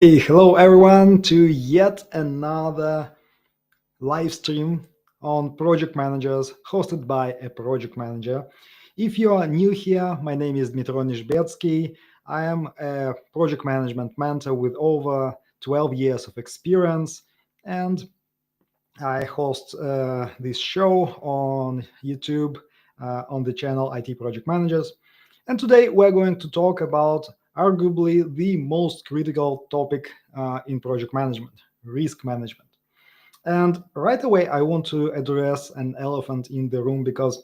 Hey, hello everyone to yet another live stream on project managers hosted by a project manager. If you are new here, my name is Dmitro Nishbetsky. I am a project management mentor with over 12 years of experience, and I host this show on YouTube on the channel IT Project Managers. And today we're going to talk about arguably the most critical topic in project management, risk management. And right away, I want to address an elephant in the room because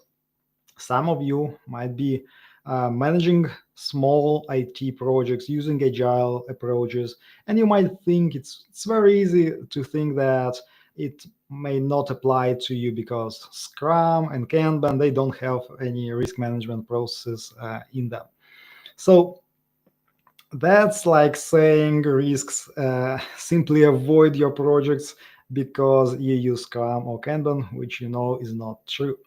some of you might be managing small IT projects using agile approaches, and you might think it's very easy to think that it may not apply to you because Scrum and Kanban, they don't have any risk management processes in them. So that's like saying risks simply avoid your projects because you use Scrum or Kanban, which you know is not true.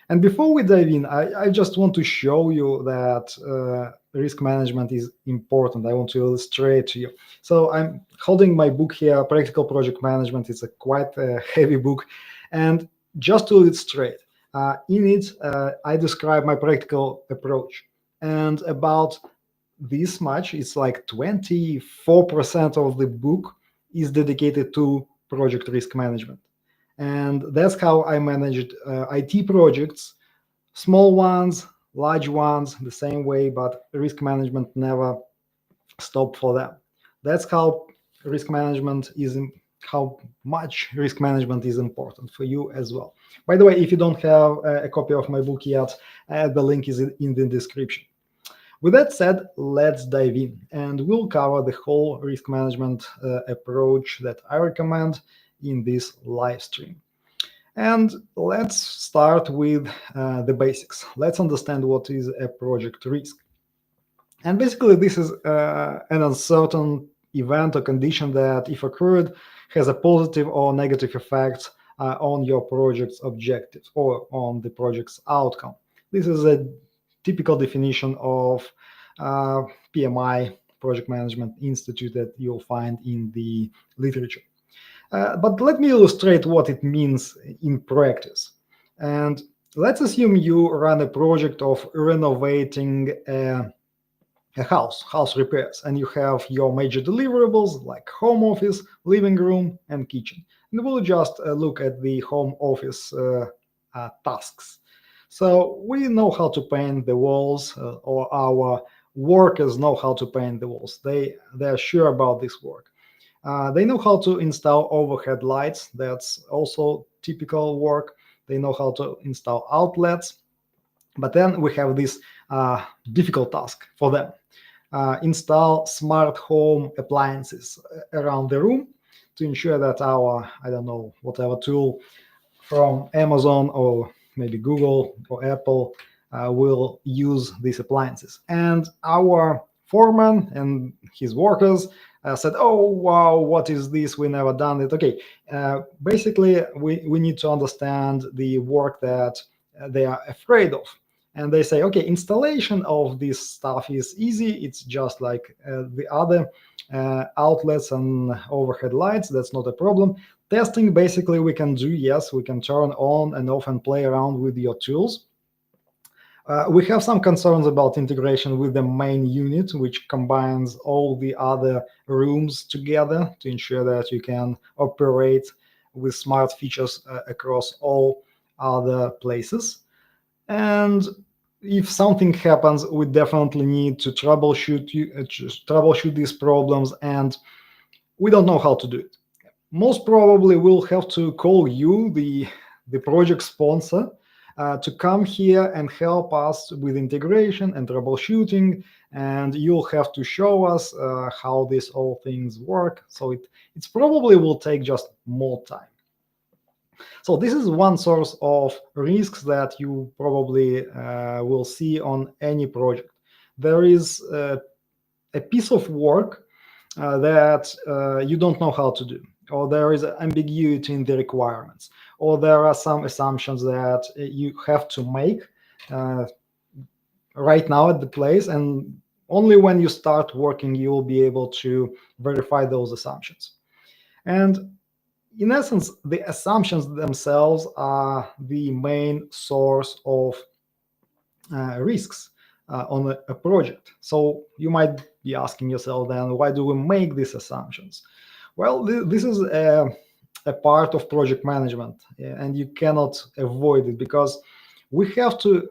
And before we dive in, I just want to show you that risk management is important. I want to illustrate to you. So I'm holding my book here, Practical Project Management. It's a quite heavy book. And just to illustrate, in it, I describe my practical approach. And about this much, it's like 24% of the book is dedicated to project risk management. And that's how I managed IT projects, small ones, large ones, the same way, but risk management never stopped for them. That's how risk management is, how much risk management is important for you as well. By the way, if you don't have a copy of my book yet, the link is in the description. With that said, let's dive in and we'll cover the whole risk management approach that I recommend in this live stream. And let's start with the basics. Let's understand what is a project risk. And basically, this is an uncertain event or condition that, if occurred, has a positive or negative effect on your project's objectives or on the project's outcome. This is a typical definition of PMI, Project Management Institute, that you'll find in the literature. But let me illustrate what it means in practice. And let's assume you run a project of renovating a house repairs, and you have your major deliverables like home office, living room, and kitchen. And we'll just look at the home office tasks. So we know how to paint the walls, or our workers know how to paint the walls. They're sure about this work. They know how to install overhead lights. That's also typical work. They know how to install outlets. But then we have this difficult task for them. Install smart home appliances around the room to ensure that our, I don't know, whatever tool from Amazon or maybe Google or Apple will use these appliances. And our foreman and his workers said, oh, wow, what is this? We never done it. Okay, basically, we need to understand the work that they are afraid of. And they say, okay, installation of this stuff is easy. It's just like the other outlets and overhead lights. That's not a problem. Testing, basically, we can do, yes, we can turn on and off and play around with your tools. We have some concerns about integration with the main unit, which combines all the other rooms together to ensure that you can operate with smart features across all other places. And if something happens, we definitely need to troubleshoot these problems, and we don't know how to do it. Most probably, we'll have to call you, the project sponsor, to come here and help us with integration and troubleshooting, and you'll have to show us how these all things work. So it's probably will take just more time. So this is one source of risks that you probably will see on any project. There is a piece of work that you don't know how to do, or there is ambiguity in the requirements, or there are some assumptions that you have to make right now at the place, and only when you start working, you will be able to verify those assumptions. And in essence, the assumptions themselves are the main source of risks on a project. So you might be asking yourself then, why do we make these assumptions? Well, this is a part of project management, and you cannot avoid it, because we have to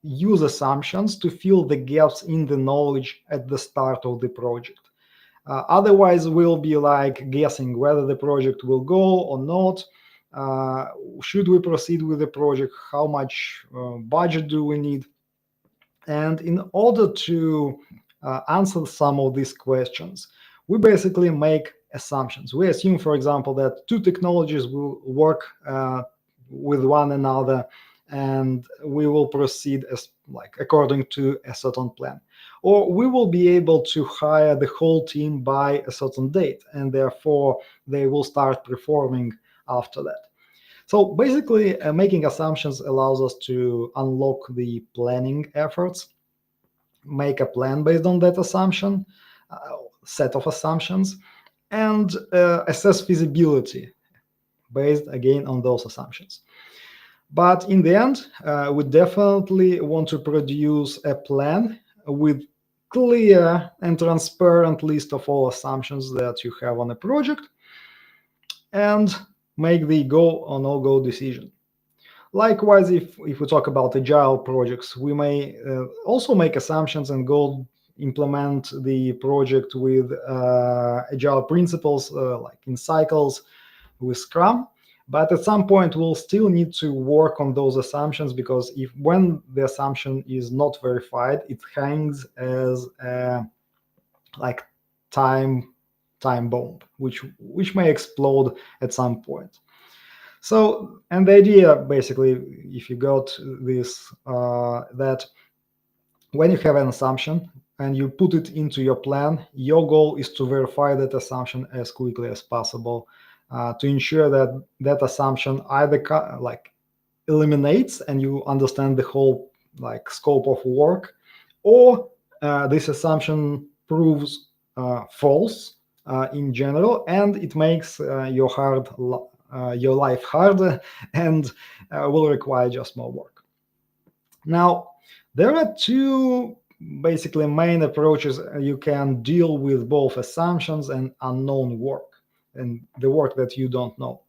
use assumptions to fill the gaps in the knowledge at the start of the project. Otherwise, we'll be like guessing whether the project will go or not. Should we proceed with the project? How much budget do we need? And in order to answer some of these questions, we basically make assumptions. We assume, for example, that two technologies will work with one another, and we will proceed as according to a certain plan. Or we will be able to hire the whole team by a certain date, and therefore they will start performing after that. So basically, making assumptions allows us to unlock the planning efforts, make a plan based on that assumption, set of assumptions, and assess feasibility based again on those assumptions. But in the end, we definitely want to produce a plan with clear and transparent list of all assumptions that you have on a project, and make the go or no go decision. Likewise, if we talk about agile projects, we may also make assumptions and go implement the project with agile principles, like in cycles with Scrum. But at some point, we'll still need to work on those assumptions, because when the assumption is not verified, it hangs as a time bomb, which may explode at some point. So, and the idea, basically, if you got this, that when you have an assumption and you put it into your plan, your goal is to verify that assumption as quickly as possible, to ensure that that assumption either eliminates and you understand the whole scope of work, or this assumption proves false in general, and it makes your life harder and will require just more work. Now, there are two basically main approaches you can deal with both assumptions and unknown work, and the work that you don't know.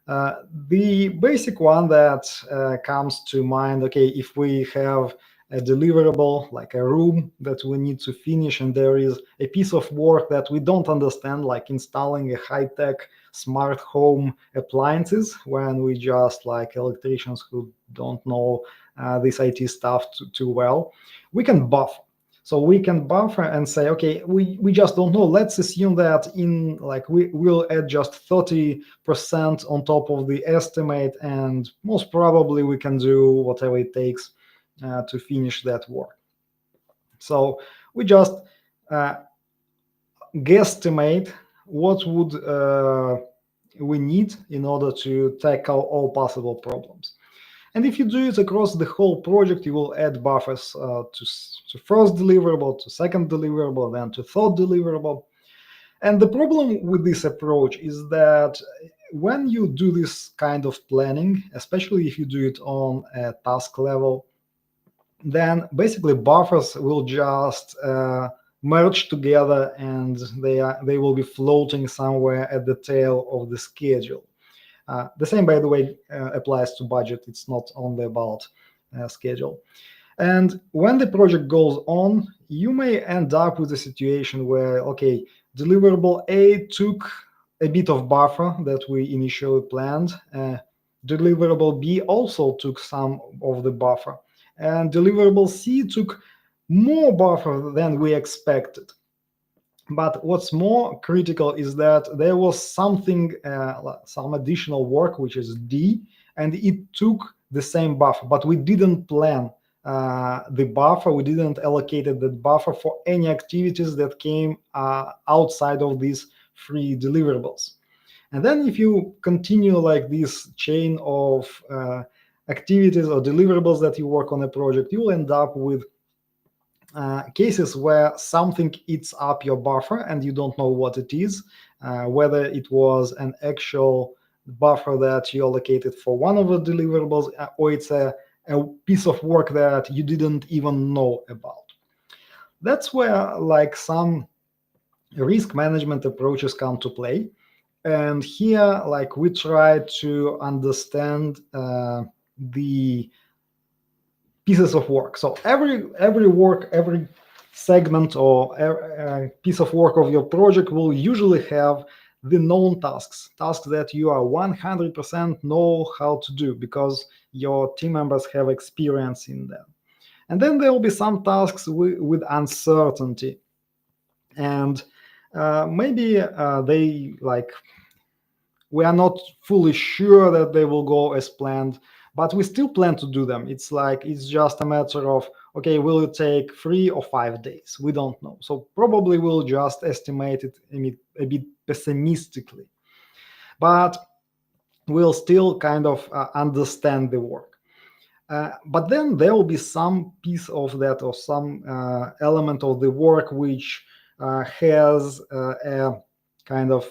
The basic one that comes to mind, okay, if we have a deliverable, like a room that we need to finish, and there is a piece of work that we don't understand, like installing a high-tech smart home appliances, when we just like electricians who don't know this IT stuff too well, we can buffer. So we can buffer and say, okay, we just don't know. Let's assume that we will add just 30% on top of the estimate, and most probably we can do whatever it takes to finish that work. So we just guesstimate what would we need in order to tackle all possible problems. And if you do it across the whole project, you will add buffers to first deliverable, to second deliverable, then to third deliverable. And the problem with this approach is that when you do this kind of planning, especially if you do it on a task level, then basically buffers will just merge together, and they will be floating somewhere at the tail of the schedule. The same, by the way, applies to budget. It's not only about schedule. And when the project goes on, you may end up with a situation where, okay, deliverable A took a bit of buffer that we initially planned. Deliverable B also took some of the buffer. And deliverable C took more buffer than we expected. But what's more critical is that there was something, some additional work, which is D, and it took the same buffer, but we didn't plan the buffer. We didn't allocate the buffer for any activities that came outside of these three deliverables. And then if you continue like this chain of activities or deliverables that you work on a project, you will end up with cases where something eats up your buffer and you don't know what it is, whether it was an actual buffer that you allocated for one of the deliverables, or it's a piece of work that you didn't even know about. That's where like some risk management approaches come to play. And here, like, we try to understand the pieces of work. So every work, every segment or piece of work of your project will usually have the known tasks that you are 100% know how to do because your team members have experience in them. And then there will be some tasks with uncertainty, and maybe they like we are not fully sure that they will go as planned, but we still plan to do them. It's just a matter of, okay, will it take 3 or 5 days? We don't know. So probably we'll just estimate it a bit pessimistically, but we'll still kind of understand the work. But then there will be some piece of that or some element of the work which has a kind of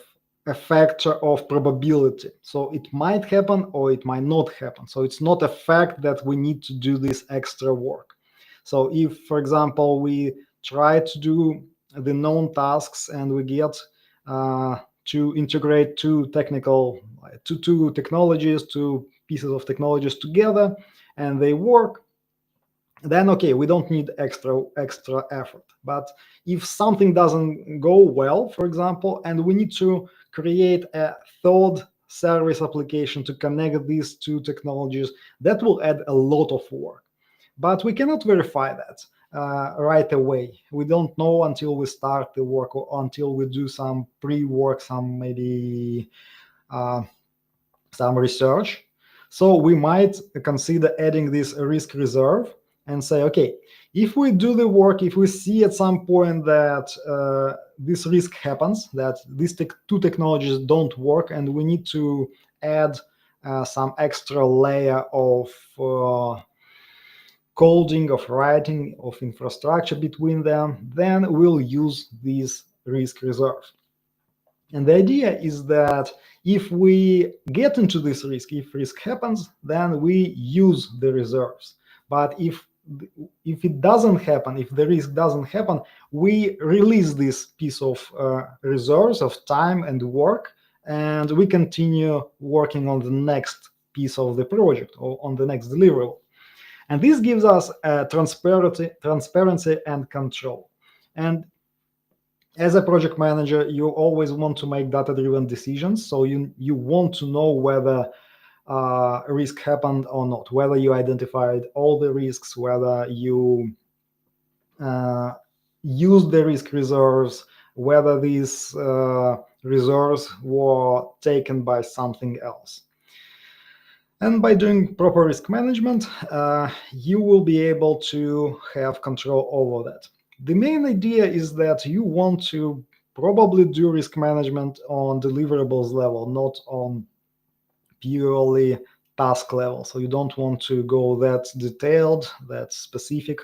a factor of probability. So it might happen or it might not happen. So it's not a fact that we need to do this extra work. So if, for example, we try to do the known tasks and we get to integrate two technologies, two pieces of technologies together, and they work, then okay, we don't need extra effort. But if something doesn't go well, for example, and we need to create a third service application to connect these two technologies, that will add a lot of work. But we cannot verify that right away. We don't know until we start the work or until we do some pre-work, some maybe some research. So we might consider adding this risk reserve and say, okay, if we do the work, if we see at some point that this risk happens, that these two technologies don't work, and we need to add some extra layer of coding, of writing, of infrastructure between them, then we'll use this risk reserve. And the idea is that if we get into this risk, if risk happens, then we use the reserves. But if it doesn't happen, if the risk doesn't happen, we release this piece of reserves of time and work, and we continue working on the next piece of the project or on the next deliverable. And this gives us transparency and control. And as a project manager, you always want to make data-driven decisions. So you want to know whether a risk happened or not, whether you identified all the risks, whether you used the risk reserves, whether these reserves were taken by something else. And by doing proper risk management, you will be able to have control over that. The main idea is that you want to probably do risk management on deliverables level, not on purely task level. So you don't want to go that detailed, that specific,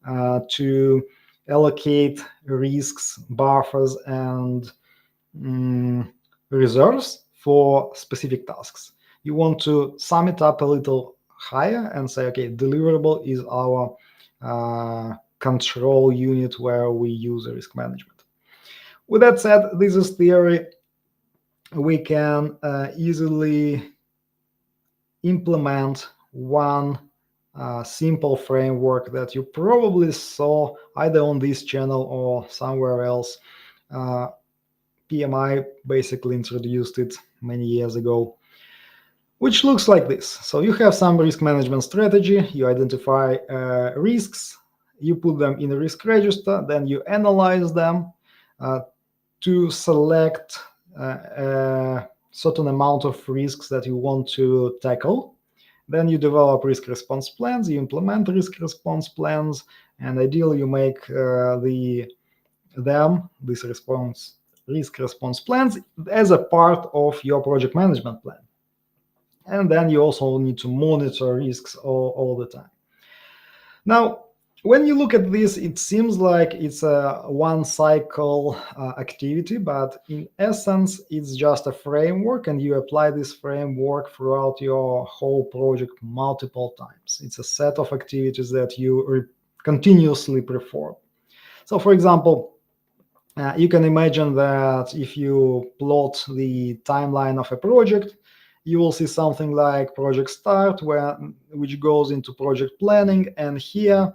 to allocate risks, buffers, and reserves for specific tasks. You want to sum it up a little higher and say, okay, deliverable is our control unit where we use risk management. With that said, this is theory. We can easily implement one simple framework that you probably saw either on this channel or somewhere else. PMI basically introduced it many years ago, which looks like this. So you have some risk management strategy, you identify risks, you put them in a risk register, then you analyze them to select a certain amount of risks that you want to tackle. Then you develop risk response plans, you implement risk response plans, and ideally you make these risk response plans as a part of your project management plan. And then you also need to monitor risks all the time. Now, When you look at this, it seems like it's a one cycle activity, but in essence, it's just a framework, and you apply this framework throughout your whole project multiple times. It's a set of activities that you continuously perform. So, for example, you can imagine that if you plot the timeline of a project, you will see something like project start, which goes into project planning, and here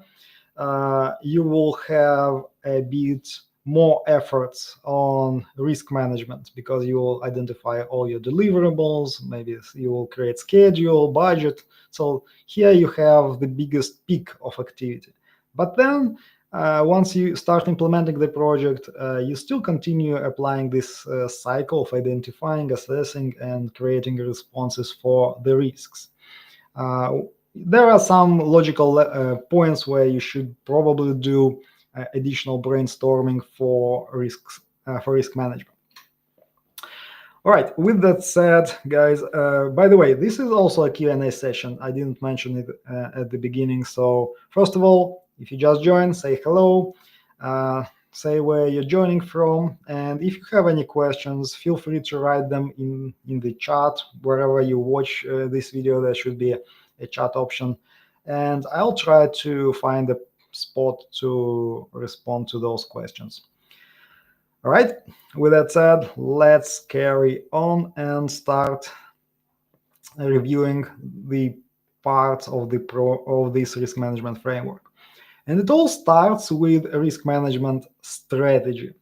you will have a bit more efforts on risk management because you will identify all your deliverables, maybe you will create schedule, budget. So here you have the biggest peak of activity. But then once you start implementing the project, you still continue applying this cycle of identifying, assessing, and creating responses for the risks. There are some logical points where you should probably do additional brainstorming for risk management. All right. With that said, guys, by the way, this is also a Q&A session. I didn't mention it at the beginning. So first of all, if you just joined, say hello, say where you're joining from, and if you have any questions, feel free to write them in the chat wherever you watch this video. There should be a chat option, and I'll try to find a spot to respond to those questions. All right, with that said, let's carry on and start reviewing the parts of this risk management framework. And it all starts with a risk management strategy.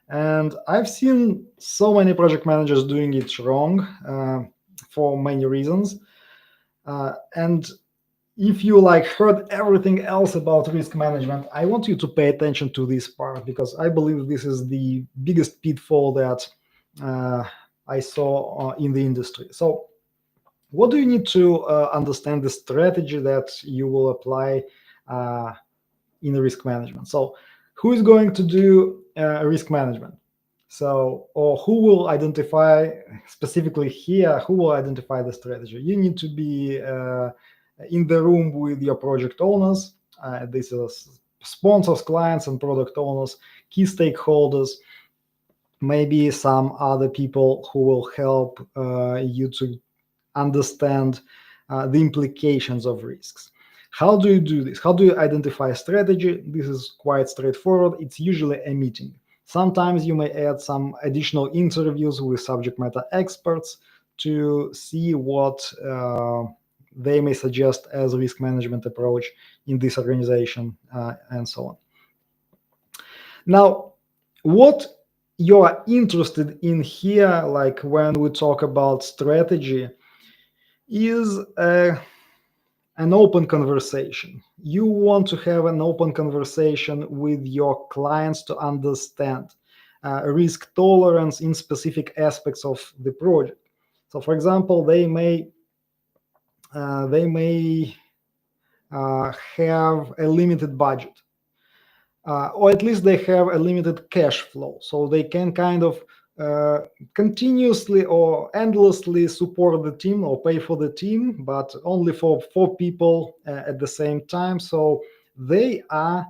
And I've seen so many project managers doing it wrong for many reasons. And if you heard everything else about risk management, I want you to pay attention to this part, because I believe this is the biggest pitfall that I saw in the industry. So what do you need to understand the strategy that you will apply in risk management? So who is going to do risk management? So, or who will identify, specifically here, who will identify the strategy? You need to be in the room with your project owners. This is sponsors, clients, and product owners, key stakeholders, maybe some other people who will help you to understand the implications of risks. How do you do this? How do you identify a strategy? This is quite straightforward. It's usually a meeting. Sometimes you may add some additional interviews with subject matter experts to see what they may suggest as a risk management approach in this organization, and so on. Now, what you are interested in here, like when we talk about strategy, is an open conversation. You want to have an open conversation with your clients to understand risk tolerance in specific aspects of the project. So, for example, they may have a limited budget, or at least they have a limited cash flow, so they can kind of continuously or endlessly support the team or pay for the team, but only for 4 people at the same time. So they are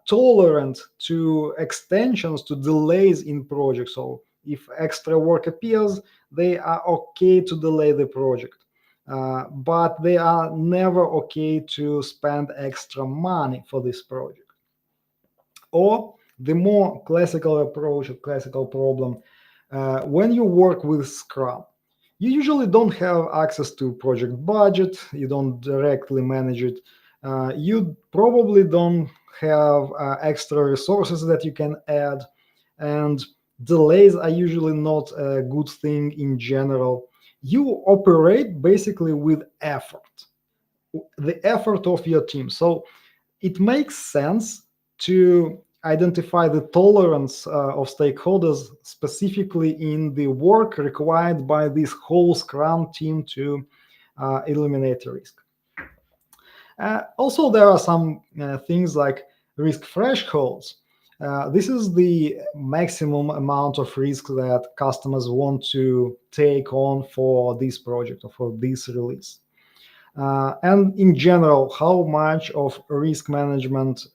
tolerant to extensions, to delays in projects. So if extra work appears, they are okay to delay the project. But they are never okay to spend extra money for this project. Or the more classical approach, a classical problem, when you work with Scrum, you usually don't have access to project budget, you don't directly manage it, you probably don't have extra resources that you can add, and delays are usually not a good thing in general. You operate basically with effort, the effort of your team. So it makes sense to identify the tolerance of stakeholders, specifically in the work required by this whole Scrum team to eliminate the risk. Also, there are some things like risk thresholds. This is the maximum amount of risk that customers want to take on for this project or for this release. and in general, how much of risk management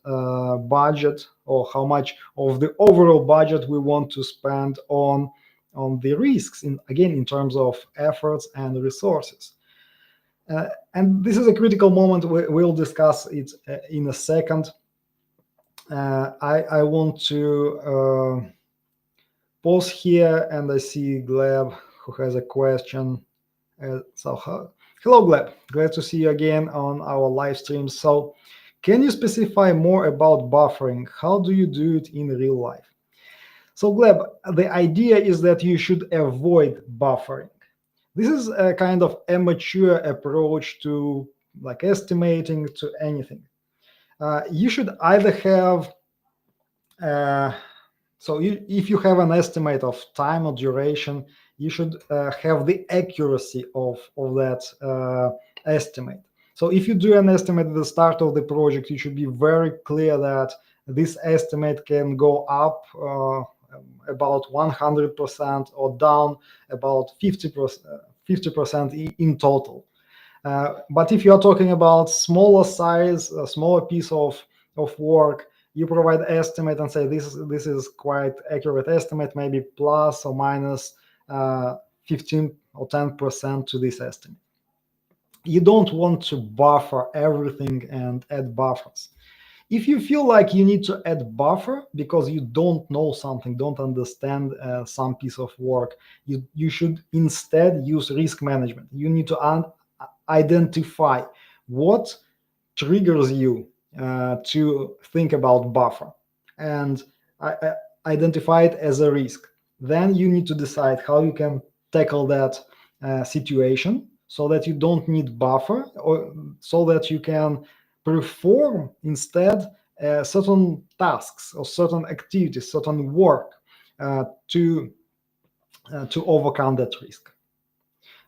budget, or how much of the overall budget we want to spend on the risks, again, in terms of efforts and resources. And this is a critical moment. We'll discuss it in a second. I want to pause here, and I see Gleb, who has a question. Hello, Gleb. Glad to see you again on our live stream. So, can you specify more about buffering? How do you do it in real life? So, Gleb, the idea is that you should avoid buffering. This is a kind of immature approach to like estimating to anything. You should either have if you have an estimate of time or duration, you should have the accuracy of that estimate. So if you do an estimate at the start of the project, you should be very clear that this estimate can go up about 100% or down about 50% in total. But if you are talking about smaller size, a smaller piece of work, you provide estimate and say this is quite accurate estimate, maybe plus or minus 15 or 10% to this estimate. You don't want to buffer everything and add buffers. If you feel like you need to add buffer because you don't know something, don't understand some piece of work, you should instead use risk management. You need to identify what triggers you to think about buffer and identify it as a risk. Then you need to decide how you can tackle that situation so that you don't need buffer, or so that you can perform instead certain tasks or certain activities, certain work to overcome that risk.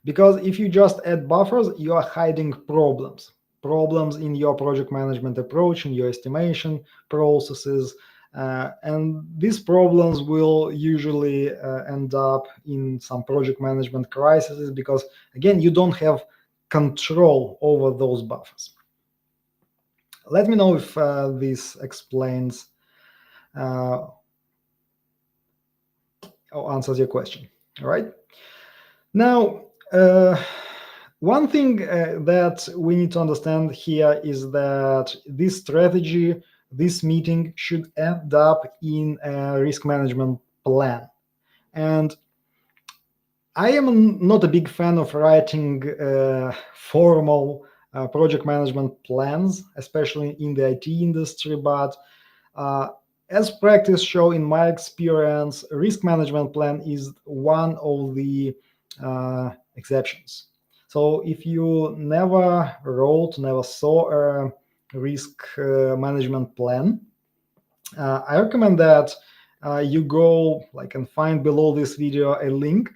Because if you just add buffers, you are hiding problems in your project management approach, in your estimation processes, and these problems will usually end up in some project management crises because, again, you don't have control over those buffers. Let me know if this explains or answers your question. All right. Now, one thing that we need to understand here is that this strategy, this meeting should end up in a risk management plan. And I am not a big fan of writing formal project management plans, especially in the IT industry, but as practice show, in my experience, a risk management plan is one of the exceptions. So if you never saw a risk management plan, I recommend that you go and find below this video a link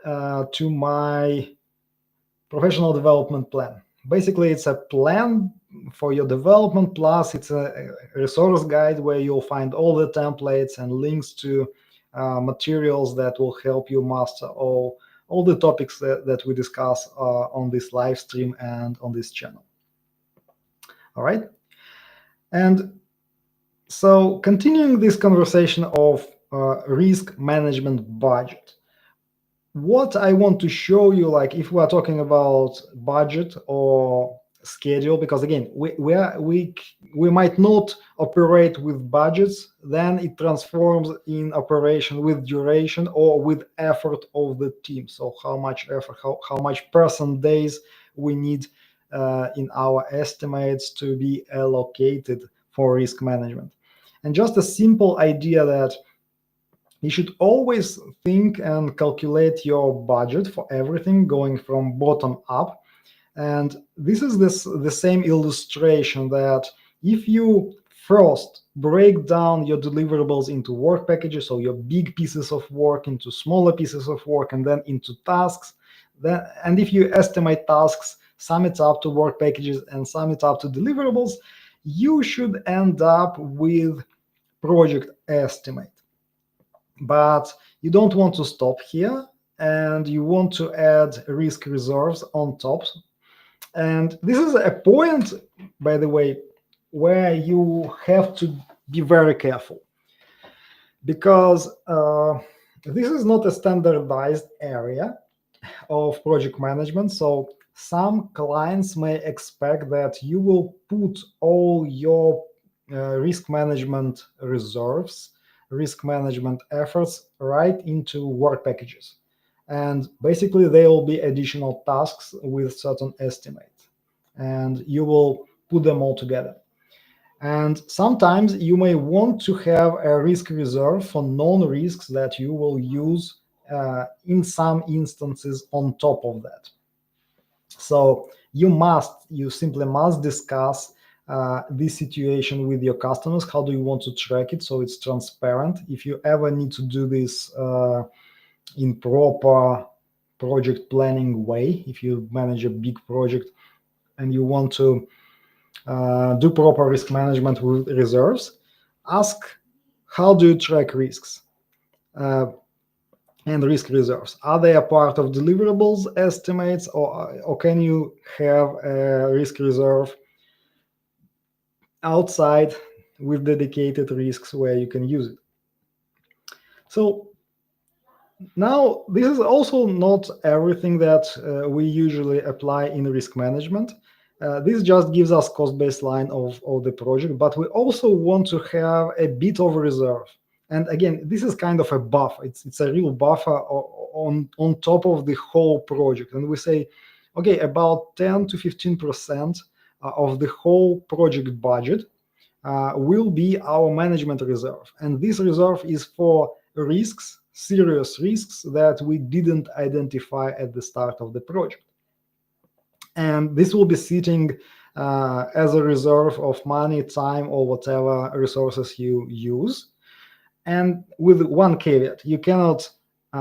to my professional development plan. Basically, it's a plan for your development, plus it's a resource guide where you'll find all the templates and links to materials that will help you master all the topics that we discuss on this live stream and on this channel. All right. And so continuing this conversation of risk management budget, what I want to show you, if we are talking about budget or schedule, because again, we might not operate with budgets, then it transforms in operation with duration or with effort of the team. So how much effort, how much person days we need in our estimates to be allocated for risk management. And just a simple idea that you should always think and calculate your budget for everything going from bottom up. And this is the same illustration that if you first break down your deliverables into work packages, so your big pieces of work into smaller pieces of work, and then into tasks, and if you estimate tasks, sum it up to work packages and sum it up to deliverables, you should end up with project estimate. But you don't want to stop here, and you want to add risk reserves on top. And this is a point, by the way, where you have to be very careful, because this is not a standardized area of project management. So some clients may expect that you will put all your risk management reserves, risk management efforts right into work packages. And basically, there will be additional tasks with certain estimates, and you will put them all together. And sometimes you may want to have a risk reserve for known risks that you will use in some instances on top of that. So you simply must discuss this situation with your customers. How do you want to track it so it's transparent? If you ever need to do this in proper project planning way, if you manage a big project and you want to do proper risk management with reserves, ask how do you track risks and risk reserves. Are they a part of deliverables estimates, or can you have a risk reserve outside with dedicated risks where you can use it? So now, this is also not everything that we usually apply in risk management. This just gives us cost baseline of the project, but we also want to have a bit of reserve. And again, this is kind of a buffer. It's a real buffer on top of the whole project. And we say, okay, about 10 to 15% of the whole project budget will be our management reserve. And this reserve is for risks, serious risks that we didn't identify at the start of the project. And this will be sitting as a reserve of money, time, or whatever resources you use. And with one caveat, you cannot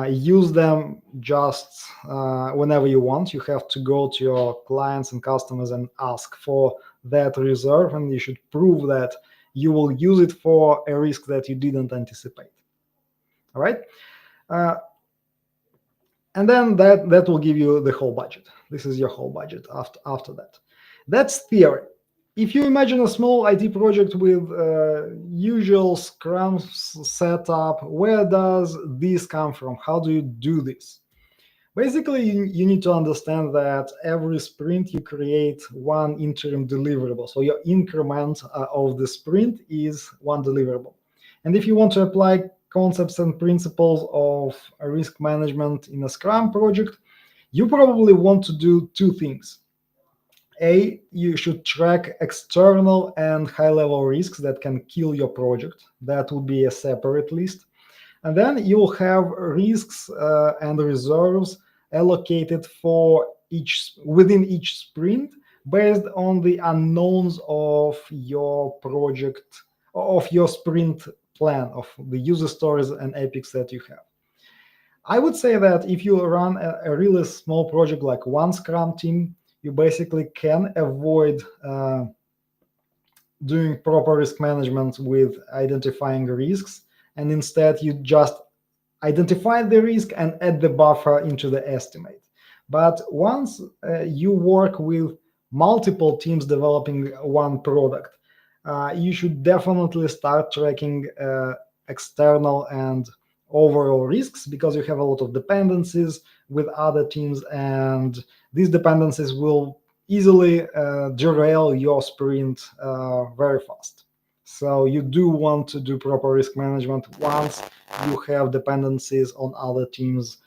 use them just whenever you want. You have to go to your clients and customers and ask for that reserve, and you should prove that you will use it for a risk that you didn't anticipate. All right? And then that will give you the whole budget. This is your whole budget after that. That's theory. If you imagine a small IT project with usual Scrum setup, where does this come from? How do you do this? Basically, you need to understand that every sprint you create one interim deliverable. So your increment of the sprint is one deliverable. And if you want to apply concepts and principles of risk management in a Scrum project, you probably want to do two things. A, you should track external and high-level risks that can kill your project. That would be a separate list. And then you'll have risks and reserves allocated for within each sprint based on the unknowns of your project, of your sprint plan, of the user stories and epics that you have. I would say that if you run a really small project like one Scrum team, you basically can avoid doing proper risk management with identifying risks, and instead you just identify the risk and add the buffer into the estimate. But once you work with multiple teams developing one product, you should definitely start tracking external and overall risks, because you have a lot of dependencies with other teams, and these dependencies will easily derail your sprint very fast. So you do want to do proper risk management once you have dependencies on other teams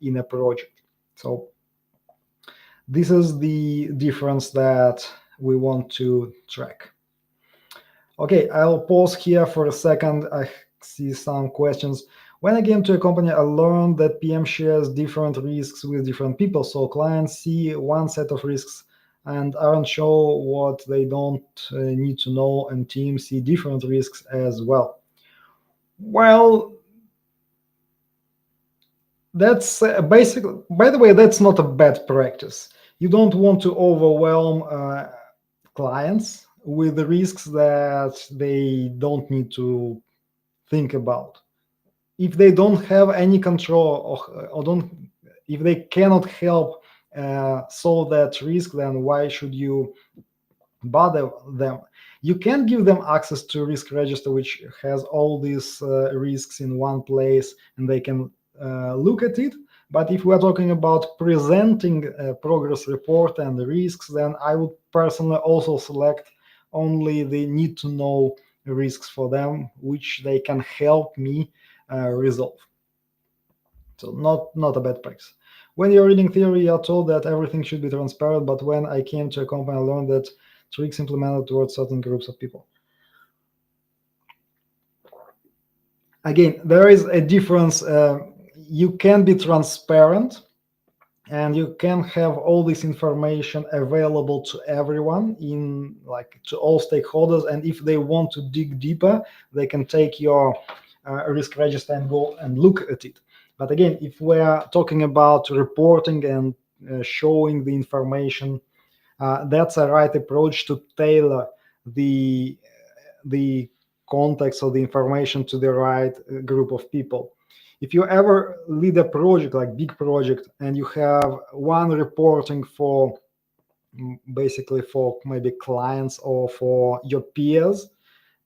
in a project. So this is the difference that we want to track. Okay, I'll pause here for a second. I see some questions. When I came to a company, I learned that PM shares different risks with different people. So clients see one set of risks and aren't sure what they don't need to know, and teams see different risks as well. Well, that's basically, by the way, that's not a bad practice. You don't want to overwhelm clients with the risks that they don't need to think about. If they don't have any control, or if they cannot help solve that risk, then why should you bother them? You can give them access to risk register, which has all these risks in one place, and they can look at it. But if we're talking about presenting a progress report and the risks, then I would personally also select only the need to know risks for them, which they can help me resolve. So not a bad practice. When you're reading theory, you're told that everything should be transparent, but when I came to a company, I learned that tricks implemented towards certain groups of people. Again, there is a difference. You can be transparent and you can have all this information available to everyone, in like to all stakeholders, and if they want to dig deeper, they can take your risk register and go and look at it. But again, if we are talking about reporting and showing the information, that's a right approach to tailor the context of the information to the right group of people. If you ever lead a project, like big project, and you have one reporting for basically for maybe clients or for your peers,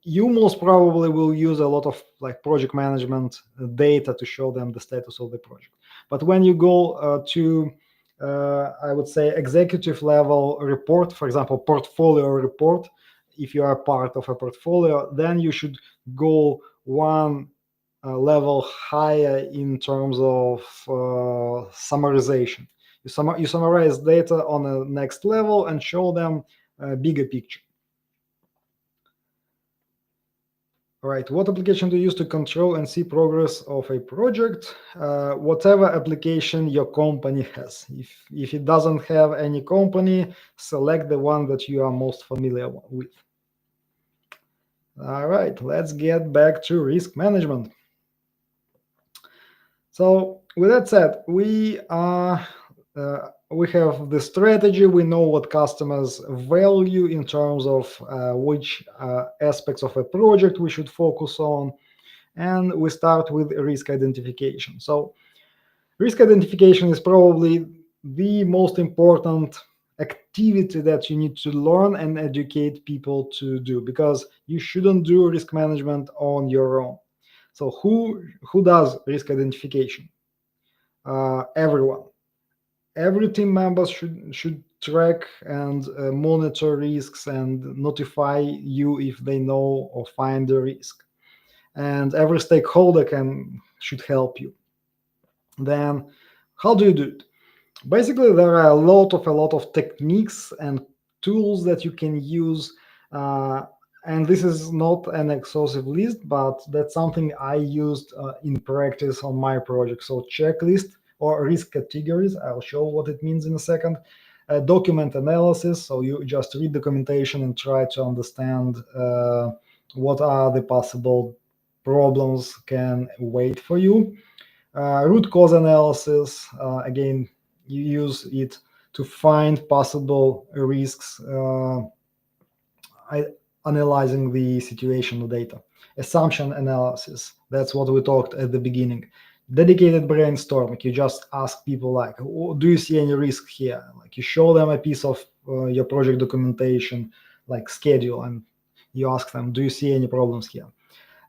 you most probably will use a lot of like project management data to show them the status of the project. But when you go to I would say executive level report, for example, portfolio report, if you are part of a portfolio, then you should go one level higher in terms of summarization. You summarize data on the next level and show them a bigger picture. All right, what application do you use to control and see progress of a project? Whatever application your company has. If it doesn't have any company, select the one that you are most familiar with. All right, let's get back to risk management. So with that said, we have the strategy. We know what customers value in terms of which aspects of a project we should focus on, and we start with risk identification. So risk identification is probably the most important activity that you need to learn and educate people to do, because you shouldn't do risk management on your own. So who does risk identification? Everyone. Every team member should track and monitor risks and notify you if they know or find the risk. And every stakeholder should help you. Then how do you do it? Basically, there are a lot of techniques and tools that you can use, and this is not an exhaustive list, but that's something I used in practice on my project. So checklist or risk categories, I'll show what it means in a second. Document analysis, so you just read documentation and try to understand what are the possible problems can wait for you. Root cause analysis, again, you use it to find possible risks, analyzing the situational data. Assumption analysis, that's what we talked at the beginning. Dedicated brainstorming, you just ask people like, do you see any risk here? Like you show them a piece of your project documentation, like schedule, and you ask them, do you see any problems here?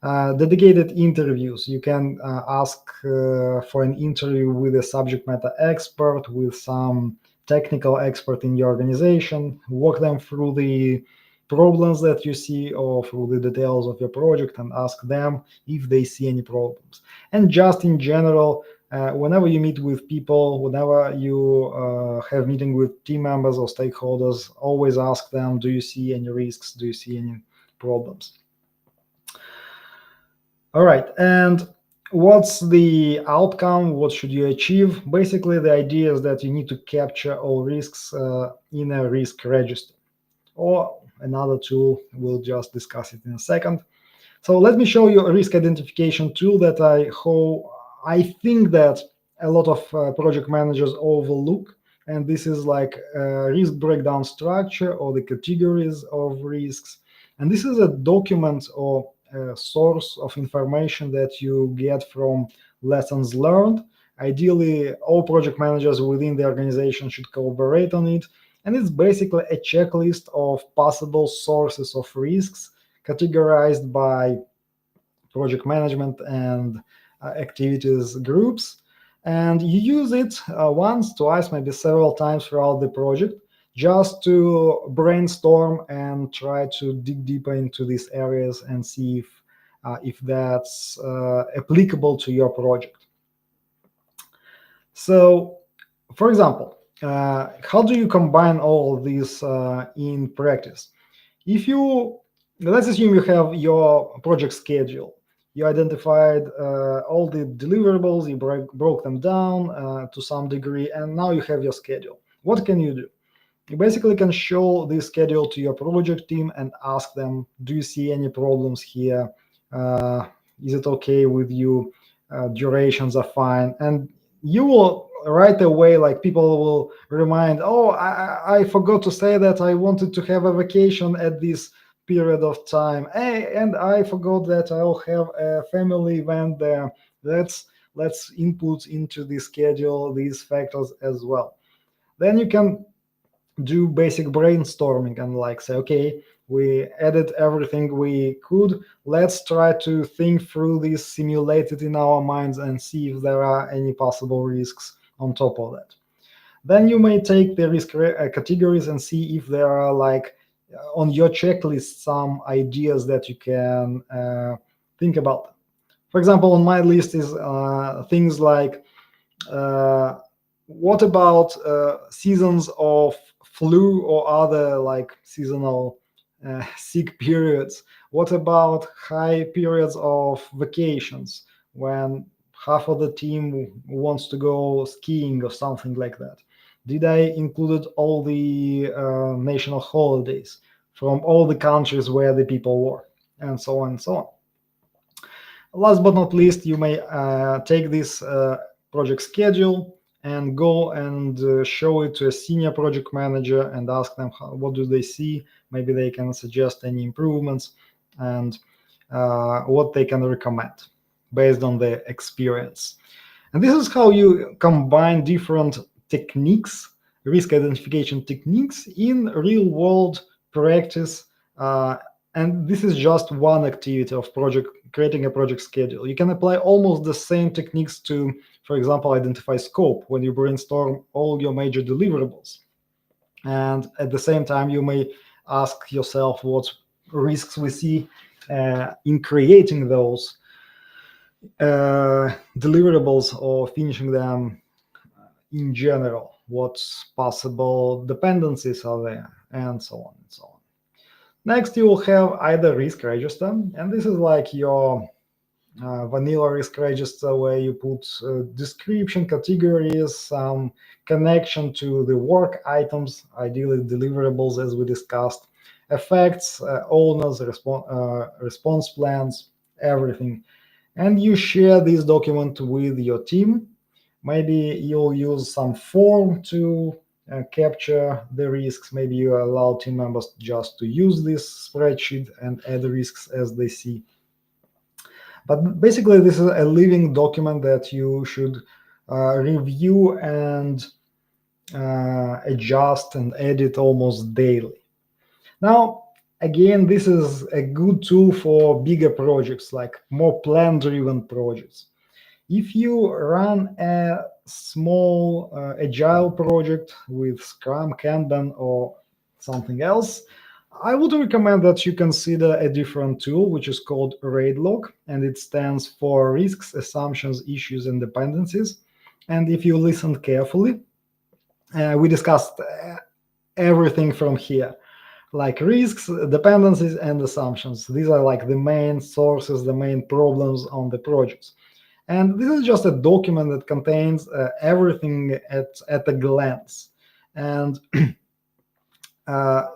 Dedicated interviews, you can ask for an interview with a subject matter expert, with some technical expert in your organization, walk them through the problems that you see or through the details of your project and ask them if they see any problems. And just in general, whenever you meet with people, whenever you have meeting with team members or stakeholders, always ask them, do you see any risks? Do you see any problems? All right, and what's the outcome? What should you achieve? Basically, the idea is that you need to capture all risks in a risk register, or another tool. We'll just discuss it in a second. So let me show you a risk identification tool that I think that a lot of project managers overlook, and this is like a risk breakdown structure or the categories of risks. And this is a document or a source of information that you get from lessons learned, Ideally, all project managers within the organization should collaborate on it. And it's basically a checklist of possible sources of risks categorized by project management and activities groups. And you use it once, twice, maybe several times throughout the project just to brainstorm and try to dig deeper into these areas and see if that's applicable to your project. So, for example, how do you combine all of these in practice? If you, let's assume you have your project schedule. You identified all the deliverables, you broke them down to some degree, and now you have your schedule. What can you do? You basically can show this schedule to your project team and ask them, do you see any problems here? Is it okay with you? Durations are fine. And you will right away, like people will remind, oh, I forgot to say that I wanted to have a vacation at this period of time. Hey, and I forgot that I'll have a family event there. Let's input into the schedule these factors as well. Then you can do basic brainstorming and like say, okay, we added everything we could. Let's try to think through this, simulate it in our minds, and see if there are any possible risks on top of that. Then you may take the risk categories and see if there are like on your checklist some ideas that you can think about. For example, on my list is things like what about seasons of flu or other like seasonal sick periods? What about high periods of vacations when half of the team wants to go skiing or something like that? Did I include all the national holidays from all the countries where the people work, and so on and so on? Last but not least, you may take this project schedule and go and show it to a senior project manager and ask them what do they see. Maybe they can suggest any improvements and what they can recommend based on their experience. And this is how you combine different techniques, risk identification techniques, in real world practice. And this is just one activity of creating a project schedule. You can apply almost the same techniques to, for example, identify scope when you brainstorm all your major deliverables. And at the same time, you may ask yourself what risks we see in creating those deliverables or finishing them in general. What possible dependencies are there, and so on and so on. Next, you will have either risk register, and this is like your vanilla risk register where you put description, categories, some connection to the work items, ideally deliverables as we discussed, effects, owners, response plans, everything. And you share this document with your team. Maybe you'll use some form to capture the risks. Maybe you allow team members just to use this spreadsheet and add risks as they see. But basically, this is a living document that you should review and adjust and edit almost daily. Now, again, this is a good tool for bigger projects, like more plan-driven projects. If you run a small agile project with Scrum, Kanban, or something else, I would recommend that you consider a different tool, which is called RAIDlog, and it stands for Risks, Assumptions, Issues, and Dependencies. And if you listen carefully, we discussed everything from here, like risks, dependencies, and assumptions. These are like the main sources, the main problems on the projects. And this is just a document that contains everything at a glance. And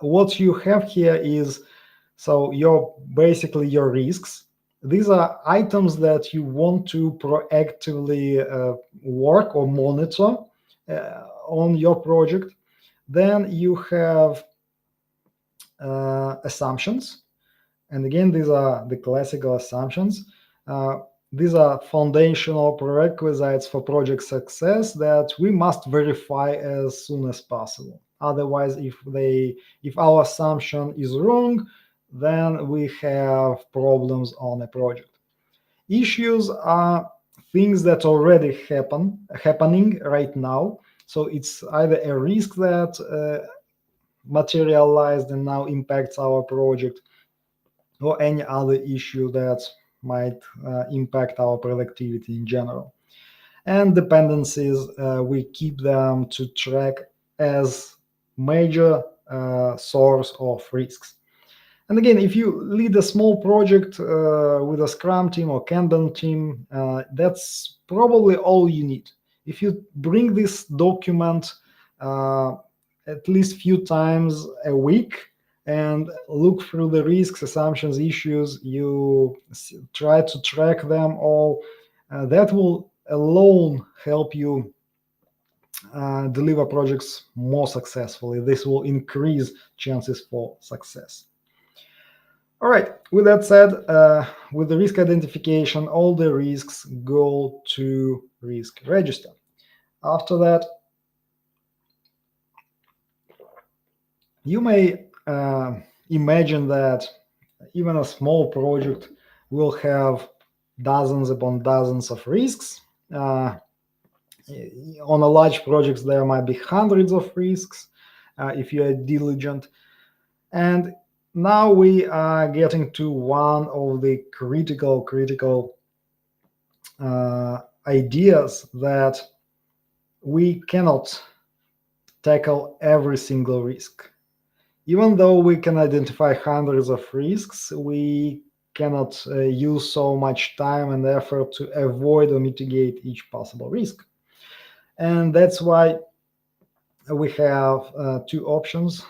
what you have here is, so basically your risks. These are items that you want to proactively work or monitor on your project. Then you have assumptions. And again, these are the classical assumptions. these are foundational prerequisites for project success that we must verify as soon as possible. Otherwise, if our assumption is wrong, then we have problems on a project. Issues are things that already happening right now. So it's either a risk that materialized and now impacts our project, or any other issue that might impact our productivity in general. And dependencies, we keep them to track as major source of risks. And again, if you lead a small project with a Scrum team or Kanban team, that's probably all you need. If you bring this document at least few times a week and look through the risks, assumptions, issues, you try to track them all, that will alone help you deliver projects more successfully. This will increase chances for success. All right, with that said, with the risk identification, all the risks go to risk register. After that, you may imagine that even a small project will have dozens upon dozens of risks. On a large projects, there might be hundreds of risks if you are diligent. And now we are getting to one of the critical ideas that we cannot tackle every single risk. Even though we can identify hundreds of risks, we cannot use so much time and effort to avoid or mitigate each possible risk. And that's why we have two options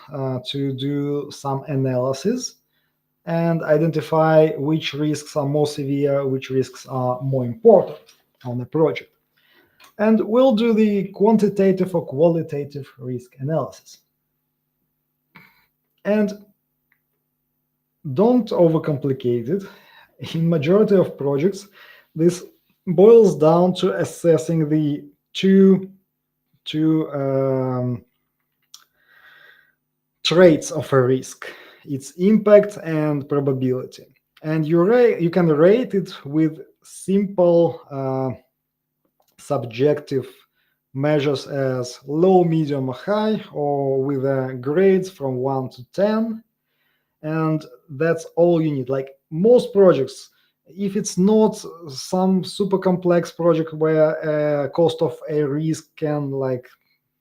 to do some analysis and identify which risks are more severe, which risks are more important on the project. And we'll do the quantitative or qualitative risk analysis. And don't overcomplicate it. In majority of projects, this boils down to assessing the two traits of a risk: its impact and probability. And you can rate it with simple subjective measures as low, medium, or high, or with grades from 1 to 10. And that's all you need. Like most projects, if it's not some super complex project where cost of a risk can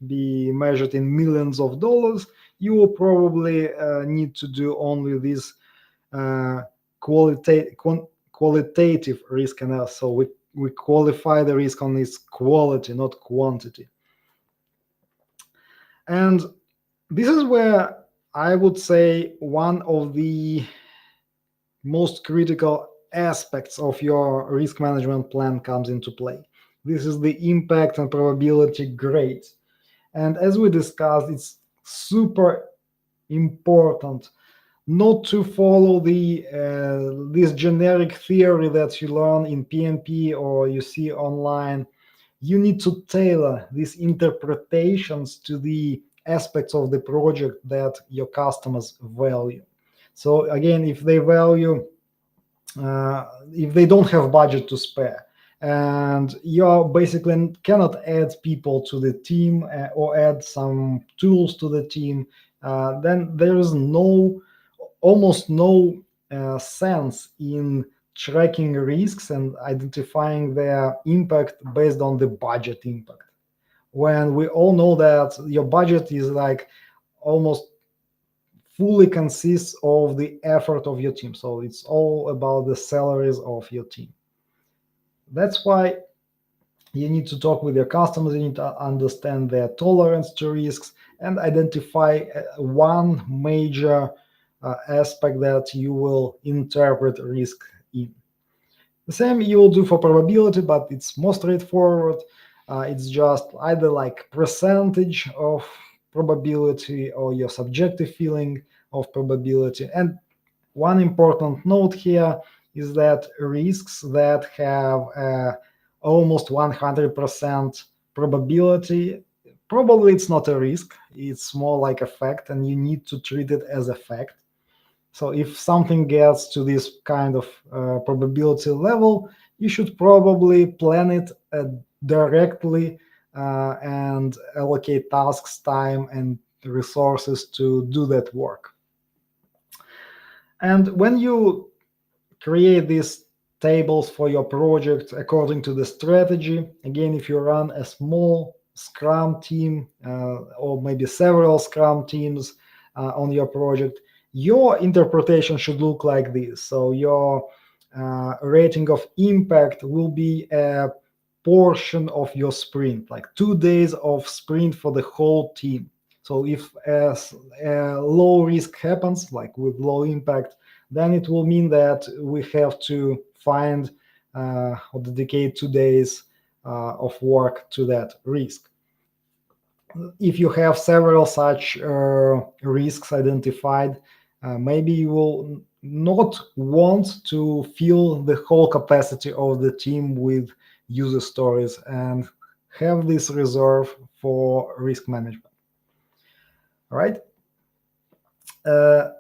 be measured in millions of dollars, you will probably need to do only this qualitative risk analysis. So we qualify the risk on its quality, not quantity. And this is where I would say one of the most critical aspects of your risk management plan comes into play. This is the impact and probability grade. And as we discussed, it's super important not to follow this generic theory that you learn in PMP or you see online. You need to tailor these interpretations to the aspects of the project that your customers value. So again, if they value, if they don't have budget to spare, and you basically cannot add people to the team or add some tools to the team, then there is almost no sense in tracking risks and identifying their impact based on the budget impact, when we all know that your budget is almost fully consists of the effort of your team. So it's all about the salaries of your team. That's why you need to talk with your customers. You need to understand their tolerance to risks and identify one major aspect that you will interpret risk in. The same you will do for probability, but it's more straightforward. It's just either percentage of probability or your subjective feeling of probability. And one important note here is that risks that have almost 100% probability, probably it's not a risk, it's more like a fact, and you need to treat it as a fact. So if something gets to this kind of probability level, you should probably plan it directly and allocate tasks, time, and resources to do that work. And when you create these tables for your project according to the strategy, again, if you run a small Scrum team or maybe several Scrum teams on your project, your interpretation should look like this. So your rating of impact will be a portion of your sprint, like 2 days of sprint for the whole team. So if a low risk happens, like with low impact, then it will mean that we have to find or dedicate 2 days of work to that risk. If you have several such risks identified, maybe you will not want to fill the whole capacity of the team with user stories and have this reserve for risk management. All right.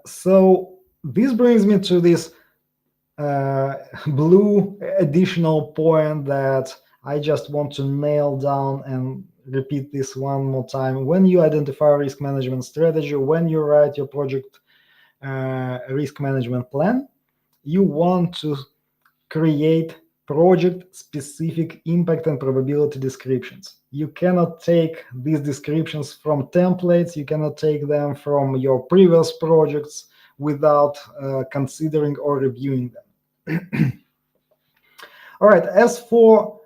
So this brings me to this blue additional point that I just want to nail down and repeat this one more time. When you identify a risk management strategy, when you write your project risk management plan, you want to create project-specific impact and probability descriptions. You cannot take these descriptions from templates, you cannot take them from your previous projects without considering or reviewing them. All right, as for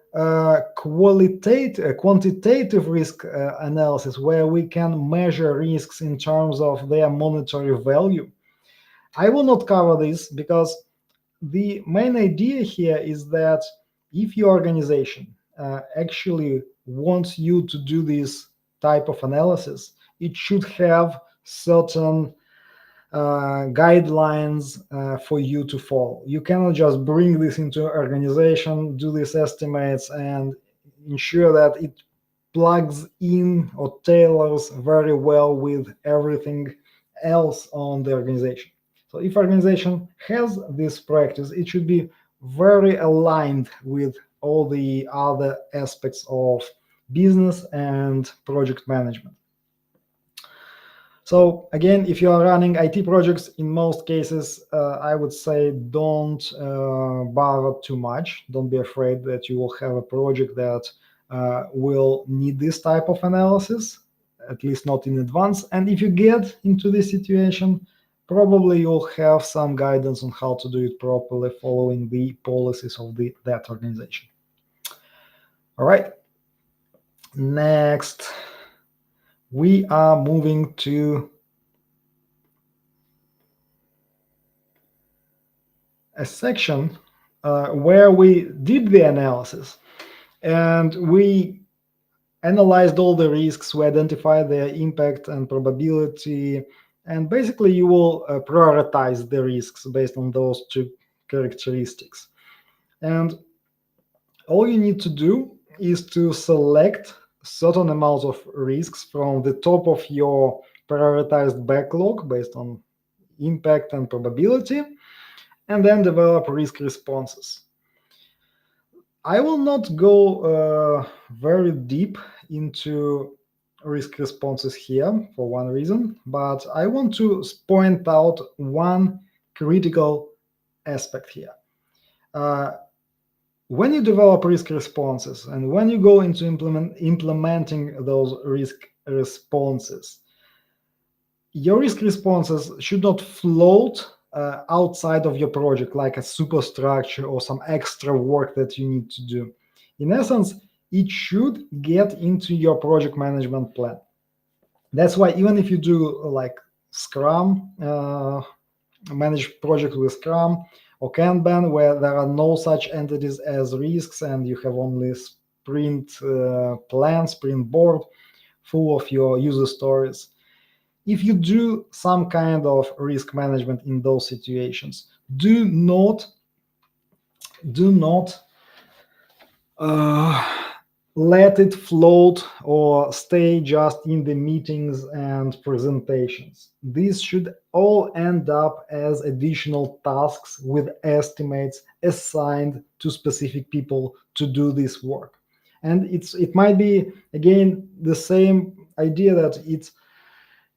quantitative risk analysis, where we can measure risks in terms of their monetary value, I will not cover this because the main idea here is that if your organization actually wants you to do this type of analysis, it should have certain guidelines for you to follow. You cannot just bring this into an organization, do these estimates, and ensure that it plugs in or tailors very well with everything else on the organization. So if organization has this practice, it should be very aligned with all the other aspects of business and project management. So again, if you are running IT projects, in most cases, I would say don't bother too much. Don't be afraid that you will have a project that will need this type of analysis, at least not in advance. And if you get into this situation, probably you'll have some guidance on how to do it properly, following the policies of that organization. All right. Next, we are moving to a section where we did the analysis and we analyzed all the risks, we identified their impact and probability, and basically you will prioritize the risks based on those two characteristics. And all you need to do is to select certain amount of risks from the top of your prioritized backlog based on impact and probability, and then develop risk responses. I will not go very deep into risk responses here for one reason, but I want to point out one critical aspect here. When you develop risk responses and when you go into implementing those risk responses, your risk responses should not float outside of your project like a superstructure or some extra work that you need to do. In essence, it should get into your project management plan. That's why even if you do like Scrum, manage project with Scrum or Kanban, where there are no such entities as risks and you have only sprint plan, sprint board full of your user stories, if you do some kind of risk management in those situations, do not do not let it float or stay just in the meetings and presentations. These should all end up as additional tasks with estimates assigned to specific people to do this work. And it might be again the same idea that it's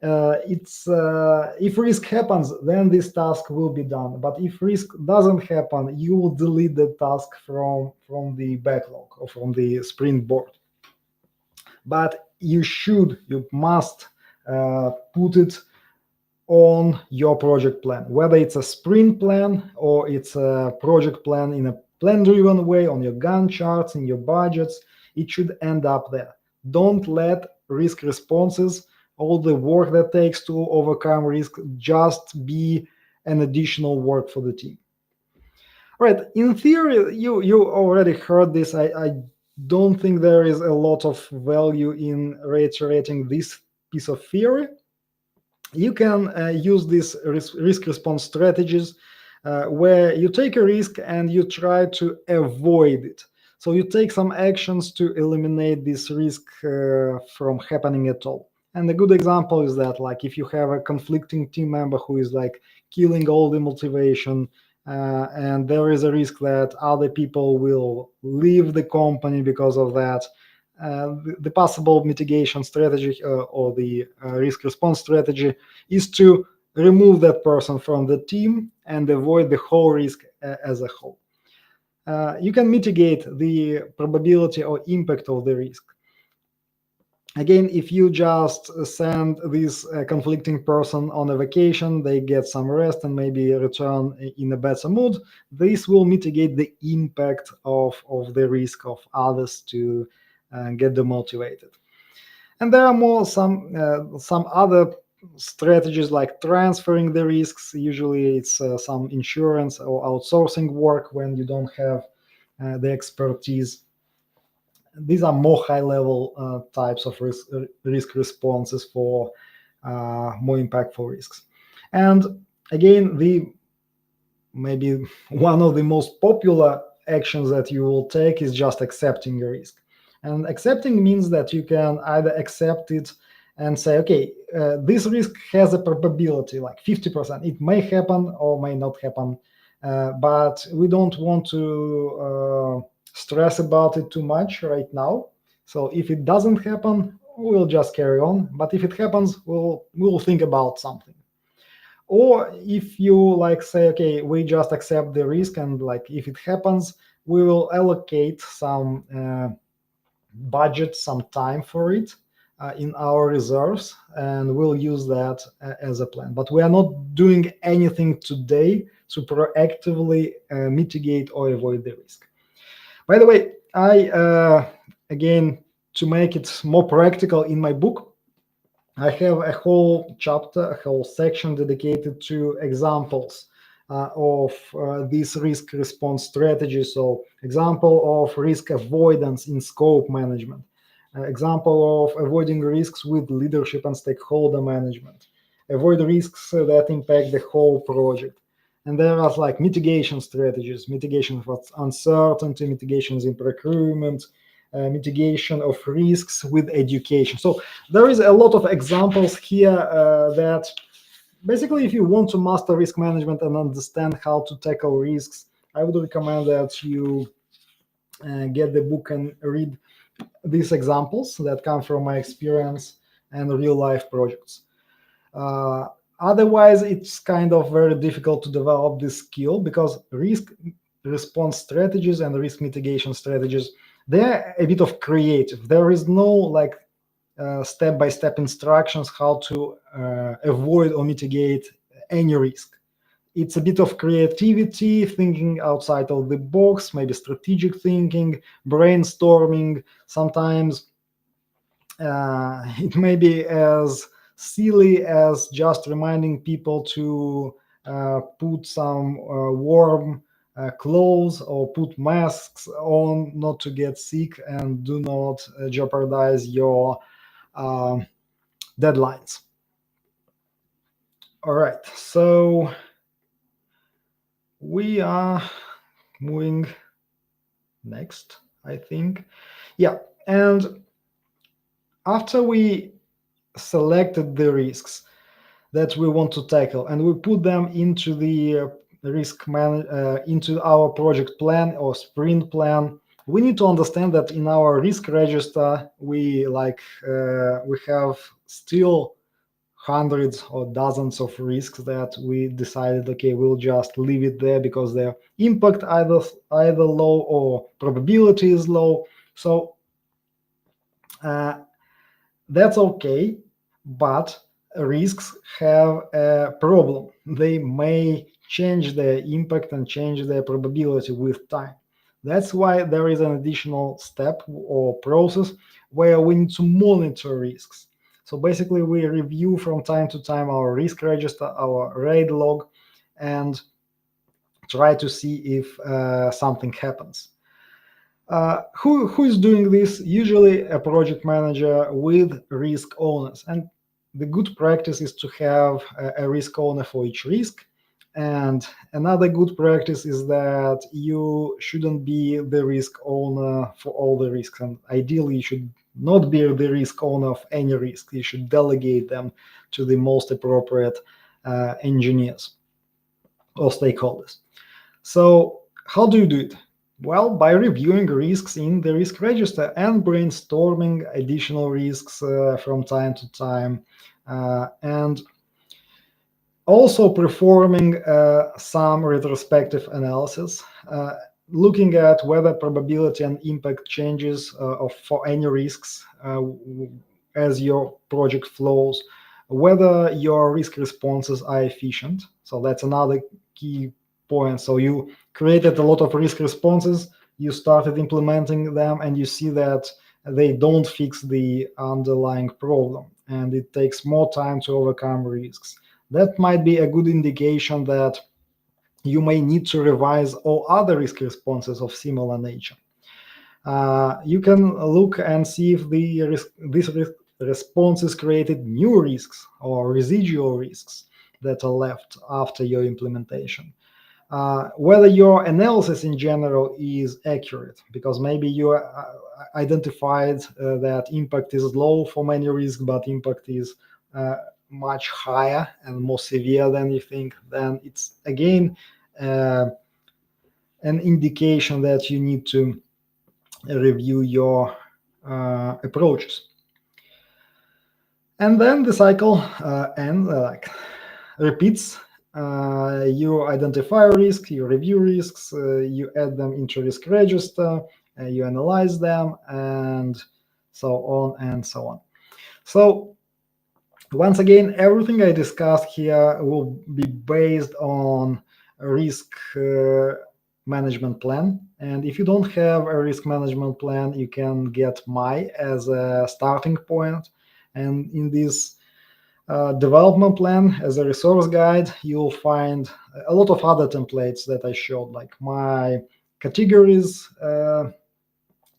if risk happens, then this task will be done. But if risk doesn't happen, you will delete the task from the backlog or from the sprint board. But you must put it on your project plan, whether it's a sprint plan or it's a project plan in a plan-driven way, on your Gantt charts, in your budgets. It should end up there. Don't let risk responses, all the work that takes to overcome risk, just be an additional work for the team. Right. In theory, you already heard this. I don't think there is a lot of value in reiterating this piece of theory. You can use these risk response strategies where you take a risk and you try to avoid it. So you take some actions to eliminate this risk from happening at all. And a good example is that, like, if you have a conflicting team member who is like killing all the motivation, and there is a risk that other people will leave the company because of that, the possible mitigation strategy or the risk response strategy is to remove that person from the team and avoid the whole risk as a whole. You can mitigate the probability or impact of the risk. Again, if you just send this conflicting person on a vacation, they get some rest and maybe return in a better mood, this will mitigate the impact of the risk of others to get demotivated. And there are some other strategies like transferring the risks. Usually it's some insurance or outsourcing work when you don't have the expertise. These are more high-level types of risk responses for more impactful risks. And again, maybe one of the most popular actions that you will take is just accepting a risk. And accepting means that you can either accept it and say, okay, this risk has a probability like 50%. It may happen or may not happen, but we don't want to stress about it too much right now. So if it doesn't happen, we'll just carry on. But if it happens, we'll think about something. Or if you like say, okay, we just accept the risk, and like if it happens, we will allocate some budget, some time for it in our reserves, and we'll use that as a plan. But we are not doing anything today to proactively mitigate or avoid the risk. By the way, again, to make it more practical, in my book, I have a whole chapter, a whole section dedicated to examples of these risk response strategies. So example of risk avoidance in scope management, example of avoiding risks with leadership and stakeholder management, avoid risks that impact the whole project. And there are like mitigation strategies, mitigation of uncertainty, mitigations in procurement, mitigation of risks with education. So there is a lot of examples here that basically, if you want to master risk management and understand how to tackle risks, I would recommend that you get the book and read these examples that come from my experience and real life projects. Otherwise, it's kind of very difficult to develop this skill because risk response strategies and risk mitigation strategies, they're a bit of creative. There is no like step-by-step instructions how to avoid or mitigate any risk. It's a bit of creativity, thinking outside of the box, maybe strategic thinking, brainstorming. Sometimes it may be as silly as just reminding people to put some warm clothes or put masks on, not to get sick, and do not jeopardize your deadlines. All right, so we are moving next, I think. Yeah, and after we selected the risks that we want to tackle and we put them into the into our project plan or sprint plan, we need to understand that in our risk register we have still hundreds or dozens of risks that we decided, okay, we'll just leave it there because their impact either low or probability is low. So that's okay, but risks have a problem. They may change their impact and change their probability with time. That's why there is an additional step or process where we need to monitor risks. So basically, we review from time to time our risk register, our RAID log, and try to see if something happens. Who is doing this? Usually a project manager with risk owners. And the good practice is to have a risk owner for each risk. And another good practice is that you shouldn't be the risk owner for all the risks. And ideally, you should not be the risk owner of any risk. You should delegate them to the most appropriate engineers or stakeholders. So how do you do it? Well, by reviewing risks in the risk register and brainstorming additional risks from time to time, and also performing some retrospective analysis, looking at whether probability and impact changes for any risks as your project flows, whether your risk responses are efficient. So that's another key point. So you created a lot of risk responses, you started implementing them, and you see that they don't fix the underlying problem, and it takes more time to overcome risks. That might be a good indication that you may need to revise all other risk responses of similar nature. You can look and see if these responses created new risks or residual risks that are left after your implementation. Whether your analysis in general is accurate, because maybe you identified that impact is low for many risks, but impact is much higher and more severe than you think, then it's again an indication that you need to review your approaches. And then the cycle repeats. You identify risks, you review risks, you add them into risk register, you analyze them, and so on and so on. So once again, everything I discussed here will be based on a risk management plan. And if you don't have a risk management plan, you can get MAI as a starting point. And in this development plan as a resource guide, you'll find a lot of other templates that I showed, like my categories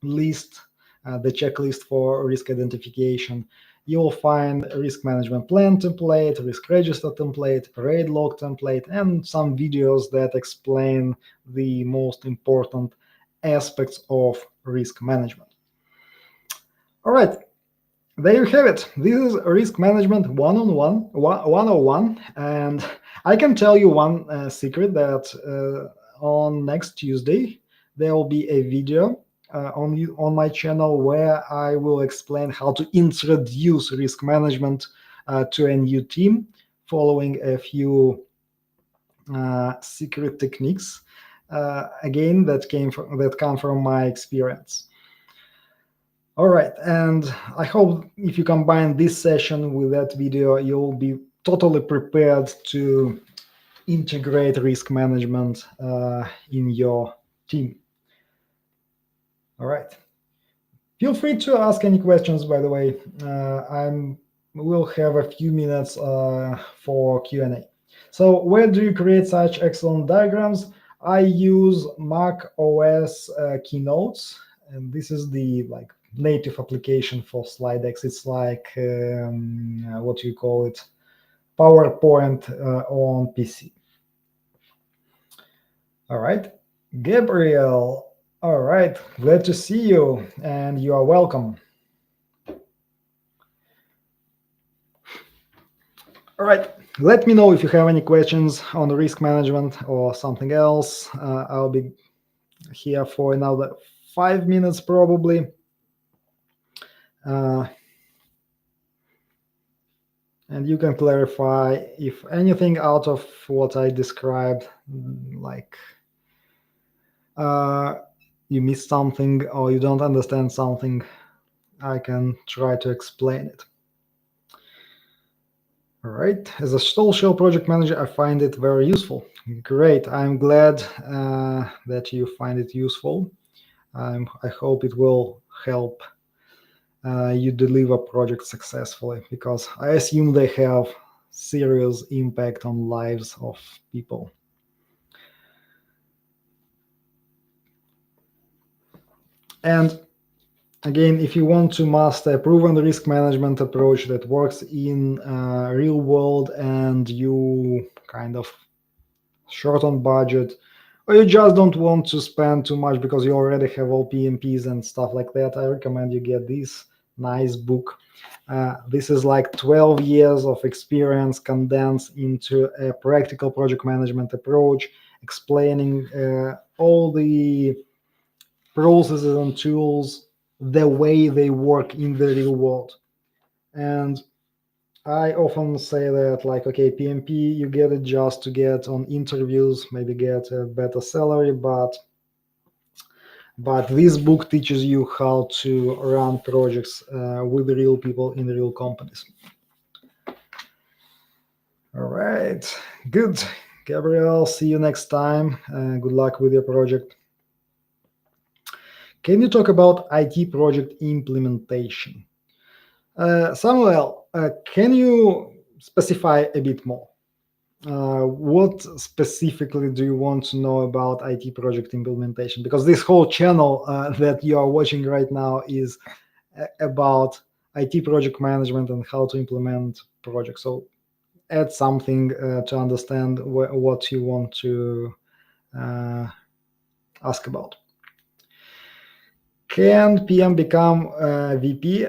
list, the checklist for risk identification. You'll find a risk management plan template, risk register template, RAID log template, and some videos that explain the most important aspects of risk management. All right. There you have it. This is risk management 101, and I can tell you one secret that on next Tuesday there will be a video on my channel where I will explain how to introduce risk management to a new team, following a few secret techniques again that come from my experience. All right, and I hope if you combine this session with that video, you'll be totally prepared to integrate risk management in your team. All right. Feel free to ask any questions, by the way. We'll have a few minutes for Q&A. So where do you create such excellent diagrams? I use Mac OS Keynotes, and this is the native application for slide decks. It's like what you call it, PowerPoint on PC. All right. Gabriel, all right, glad to see you, and you are welcome. All right, let me know if you have any questions on risk management or something else. I'll be here for another 5 minutes probably. Uh, and you can clarify if anything out of what I described, like you missed something or you don't understand something, I can try to explain it. All right. As a social project manager, I find it very useful. Great. I'm glad that you find it useful. I hope it will help you deliver projects successfully, because I assume they have serious impact on lives of people. And again, if you want to master a proven risk management approach that works in real world and you kind of short on budget, or you just don't want to spend too much because you already have all PMPs and stuff like that, I recommend you get this nice book. This is like 12 years of experience condensed into a practical project management approach, explaining all the processes and tools the way they work in the real world. And I often say that, like, okay, PMP, you get it just to get on interviews, maybe get a better salary, but this book teaches you how to run projects with real people in real companies. All right, good. Gabriel, see you next time. Good luck with your project. Can you talk about IT project implementation? Samuel, can you specify a bit more? What specifically do you want to know about IT project implementation? Because this whole channel that you are watching right now is about IT project management and how to implement projects. So add something to understand what you want to ask about. Can PM become VP?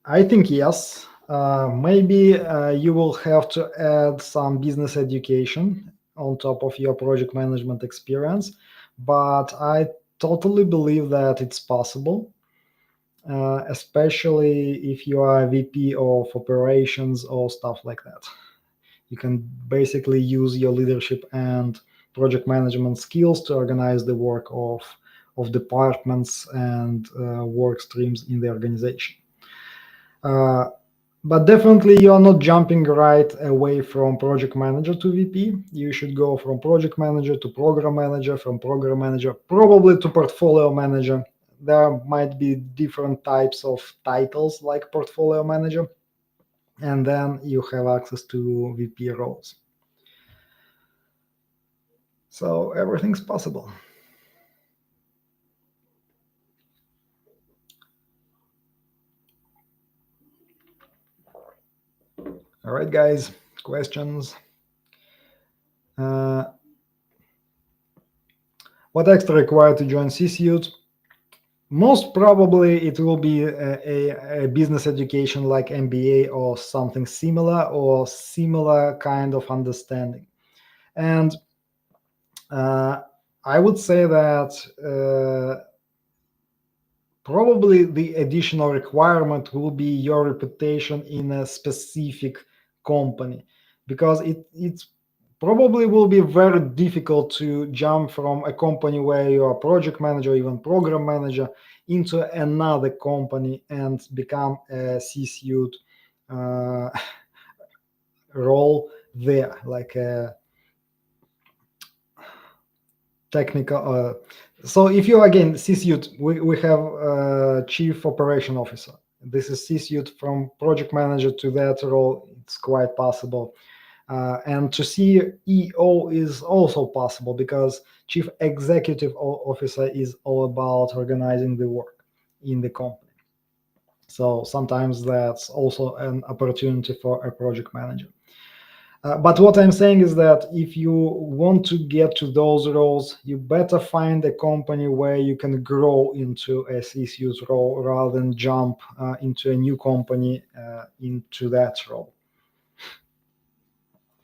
I think yes. Maybe you will have to add some business education on top of your project management experience, but I totally believe that it's possible, especially if you are a VP of operations or stuff like that. You can basically use your leadership and project management skills to organize the work of departments and work streams in the organization. But definitely you are not jumping right away from project manager to VP. You should go from project manager to program manager, from program manager probably to portfolio manager. There might be different types of titles like portfolio manager, and then you have access to VP roles. So everything's possible. All right, guys, questions? What extra required to join C-Suite? Most probably it will be a business education like MBA or something similar, or similar kind of understanding. And I would say that probably the additional requirement will be your reputation in a specific company, because it's probably will be very difficult to jump from a company where you are project manager, even program manager, into another company and become a C-suite role there, like a technical. So if you again C-suite, we have chief operation officer. This is C-suite. From project manager to that role, it's quite possible. And to CEO is also possible, because chief executive officer is all about organizing the work in the company. So sometimes that's also an opportunity for a project manager. But what I'm saying is that if you want to get to those roles, you better find a company where you can grow into a CSU's role rather than jump into a new company into that role.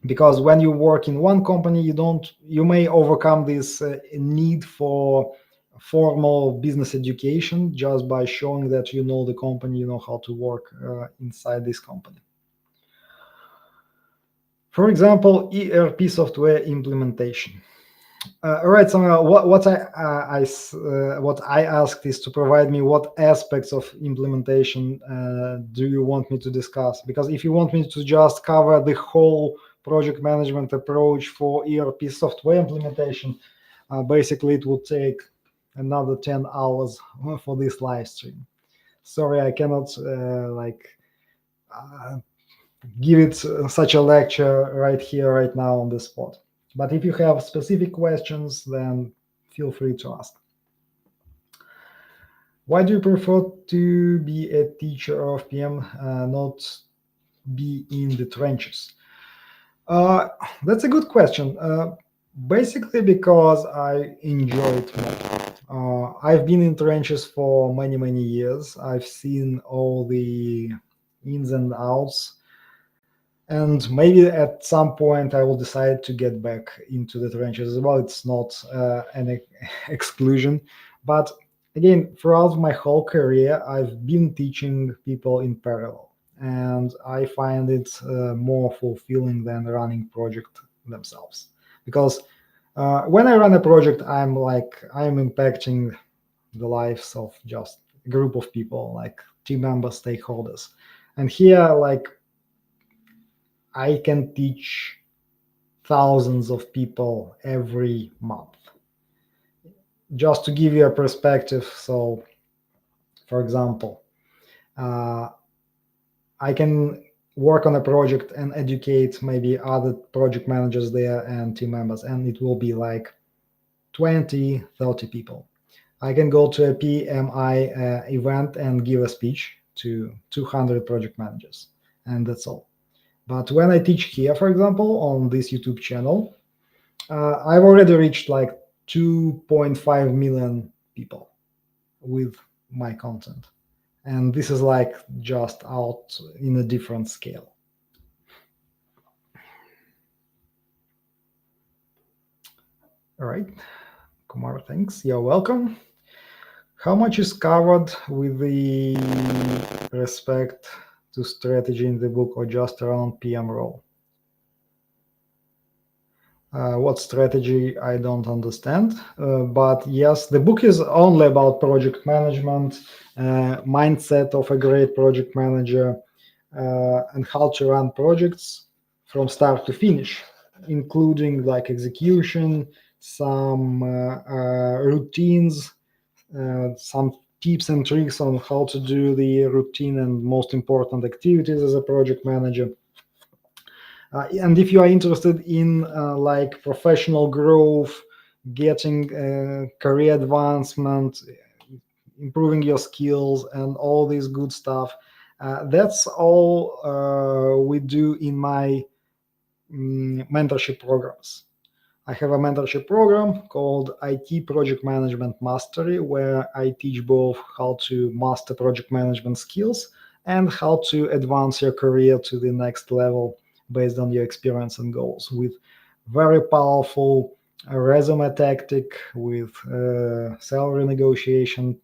Because when you work in one company, you may overcome this need for formal business education just by showing that you know the company, you know how to work inside this company. For example, ERP software implementation. All right, so what I asked is to provide me what aspects of implementation do you want me to discuss? Because if you want me to just cover the whole project management approach for ERP software implementation, basically it would take another 10 hours for this live stream. Sorry, I cannot give it such a lecture right here, right now on the spot. But if you have specific questions, then feel free to ask. Why do you prefer to be a teacher of PM, not be in the trenches? That's a good question. Basically, because I enjoy it more. I've been in trenches for many, many years. I've seen all the ins and outs. And maybe at some point I will decide to get back into the trenches as well. It's not an exclusion. But again, throughout my whole career, I've been teaching people in parallel. And I find it more fulfilling than running project themselves. Because when I run a project, I'm impacting the lives of just a group of people, like team members, stakeholders. And here, I can teach thousands of people every month. Just to give you a perspective, so for example, I can work on a project and educate maybe other project managers there and team members, and it will be like 20, 30 people. I can go to a PMI event and give a speech to 200 project managers, and that's all. But when I teach here, for example, on this YouTube channel, I've already reached like 2.5 million people with my content. And this is like just out in a different scale. All right. Kumar, thanks. You're welcome. How much is covered with the respect to strategy in the book or just around PM role? What strategy, I don't understand. But yes, the book is only about project management, mindset of a great project manager, and how to run projects from start to finish, including like execution, some routines, some tips and tricks on how to do the routine and most important activities as a project manager. And if you are interested in like professional growth, getting career advancement, improving your skills, and all this good stuff, that's all we do in my mentorship programs. I have a mentorship program called IT Project Management Mastery, where I teach both how to master project management skills and how to advance your career to the next level based on your experience and goals, with very powerful resume tactic, with salary negotiation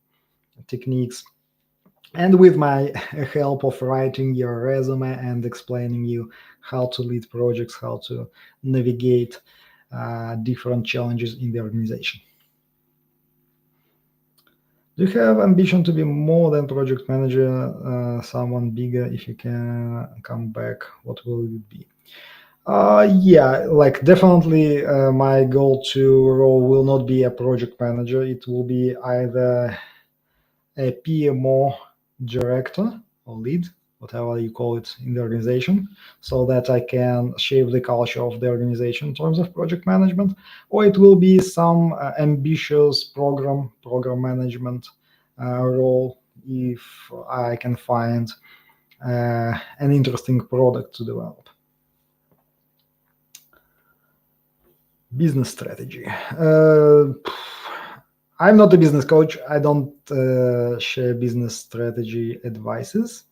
techniques, and with my help of writing your resume and explaining you how to lead projects, how to navigate different challenges in the organization. Do you have ambition to be more than project manager, someone bigger? If you can come back, what will it be? Yeah, like definitely my goal to role will not be a project manager. It will be either a PMO director or lead, whatever you call it in the organization, so that I can shape the culture of the organization in terms of project management, or it will be some ambitious program management role if I can find an interesting product to develop. Business strategy. I'm not a business coach. I don't share business strategy advices.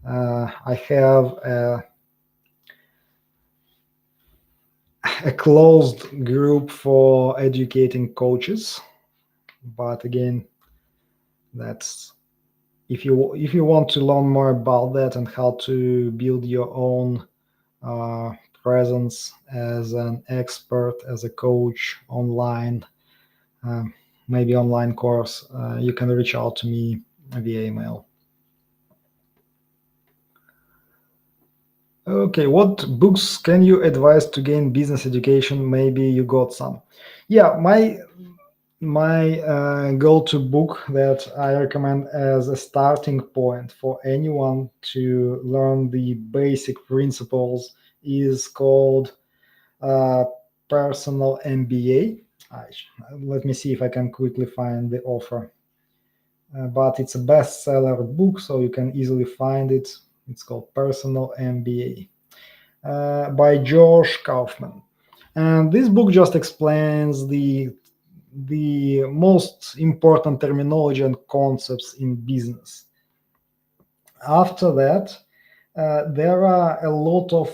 I have a closed group for educating coaches, but again, that's if you want to learn more about that and how to build your own presence as an expert, as a coach online, um, maybe online course, you can reach out to me via email. Okay, what books can you advise to gain business education? Maybe you got some. Yeah, my go-to book that I recommend as a starting point for anyone to learn the basic principles is called uh, Personal MBA. Let me see if I can quickly find the author. But it's a bestseller book, so you can easily find it. It's called Personal MBA by Josh Kaufman. And this book just explains the most important terminology and concepts in business. After that, there are a lot of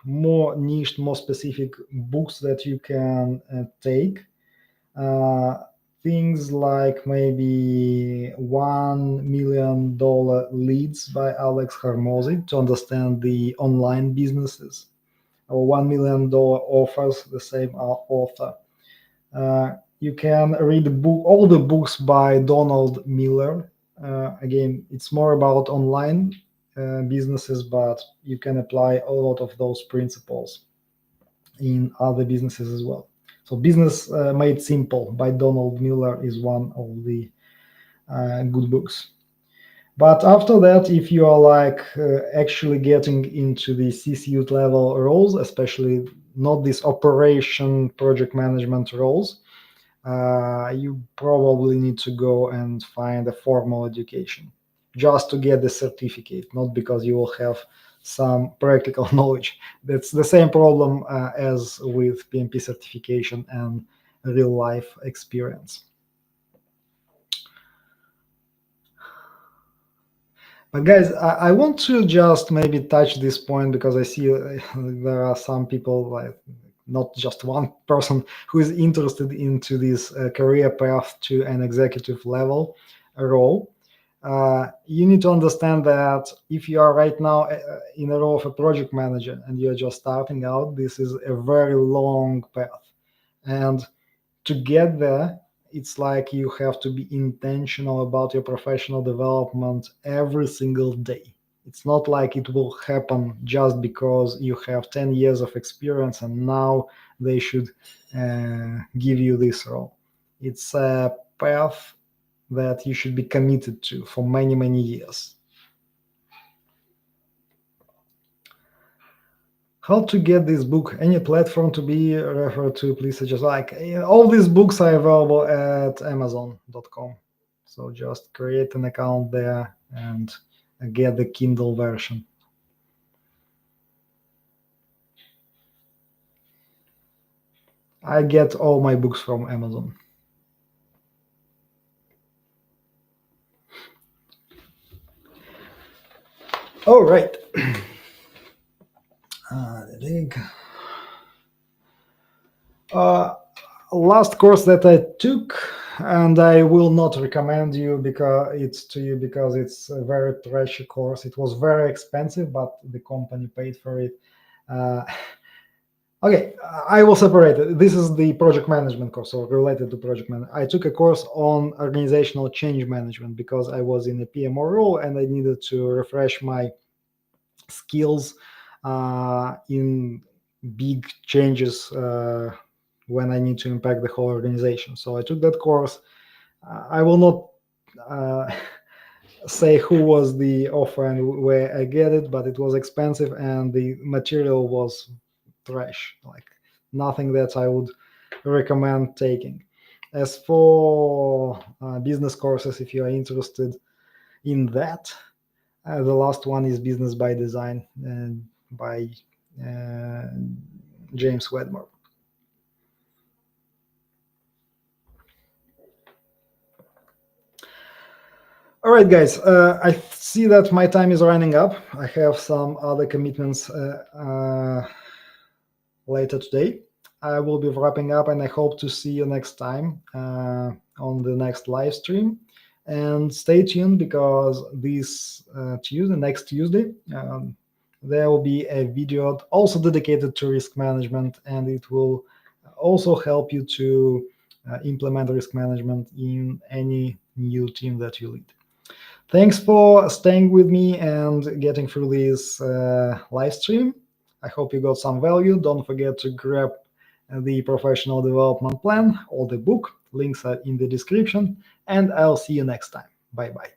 more niche, more specific books that you can take. Uh, Things like maybe $1 million Leads by Alex Hormozy to understand the online businesses, or $1 million Offers, the same author. You can read all the books by Donald Miller. Again, it's more about online businesses, but you can apply a lot of those principles in other businesses as well. So, Business Made Simple by Donald Miller is one of the good books. But after that, if you are like actually getting into the C-suite level roles, especially not these operation project management roles, you probably need to go and find a formal education just to get the certificate, not because you will have some practical knowledge. That's the same problem as with PMP certification and real life experience. But guys, I want to just maybe touch this point because I see there are some people, like not just one person, who is interested into this career path to an executive level role. You need to understand that if you are right now in a role of a project manager and you're just starting out, this is a very long path. And to get there, it's like you have to be intentional about your professional development every single day. It's not like it will happen just because you have 10 years of experience and now they should give you this role. It's a path that you should be committed to for many, many years. How to get this book? Any platform to be referred to, please suggest. Like all these books are available at Amazon.com. So just create an account there and get the Kindle version. I get all my books from Amazon. All right. The link. Last course that I took, and I will not recommend you because it's a very trashy course. It was very expensive, but the company paid for it. Uh, okay, I will separate it. This is the project management course, so related to project management. I took a course on organizational change management because I was in a PMO role and I needed to refresh my skills in big changes when I need to impact the whole organization. So I took that course. I will not say who was the offer and where I get it, but it was expensive and the material was trash, like nothing that I would recommend taking. As for business courses, if you are interested in that, the last one is Business by Design by James Wedmore. All right, guys. I see that my time is running up. I have some other commitments later today. I will be wrapping up, and I hope to see you next time on the next live stream. And stay tuned, because this next Tuesday, there will be a video also dedicated to risk management, and it will also help you to implement risk management in any new team that you lead. Thanks for staying with me and getting through this live stream. I hope you got some value. Don't forget to grab the professional development plan or the book. Links are in the description, and I'll see you next time. Bye bye.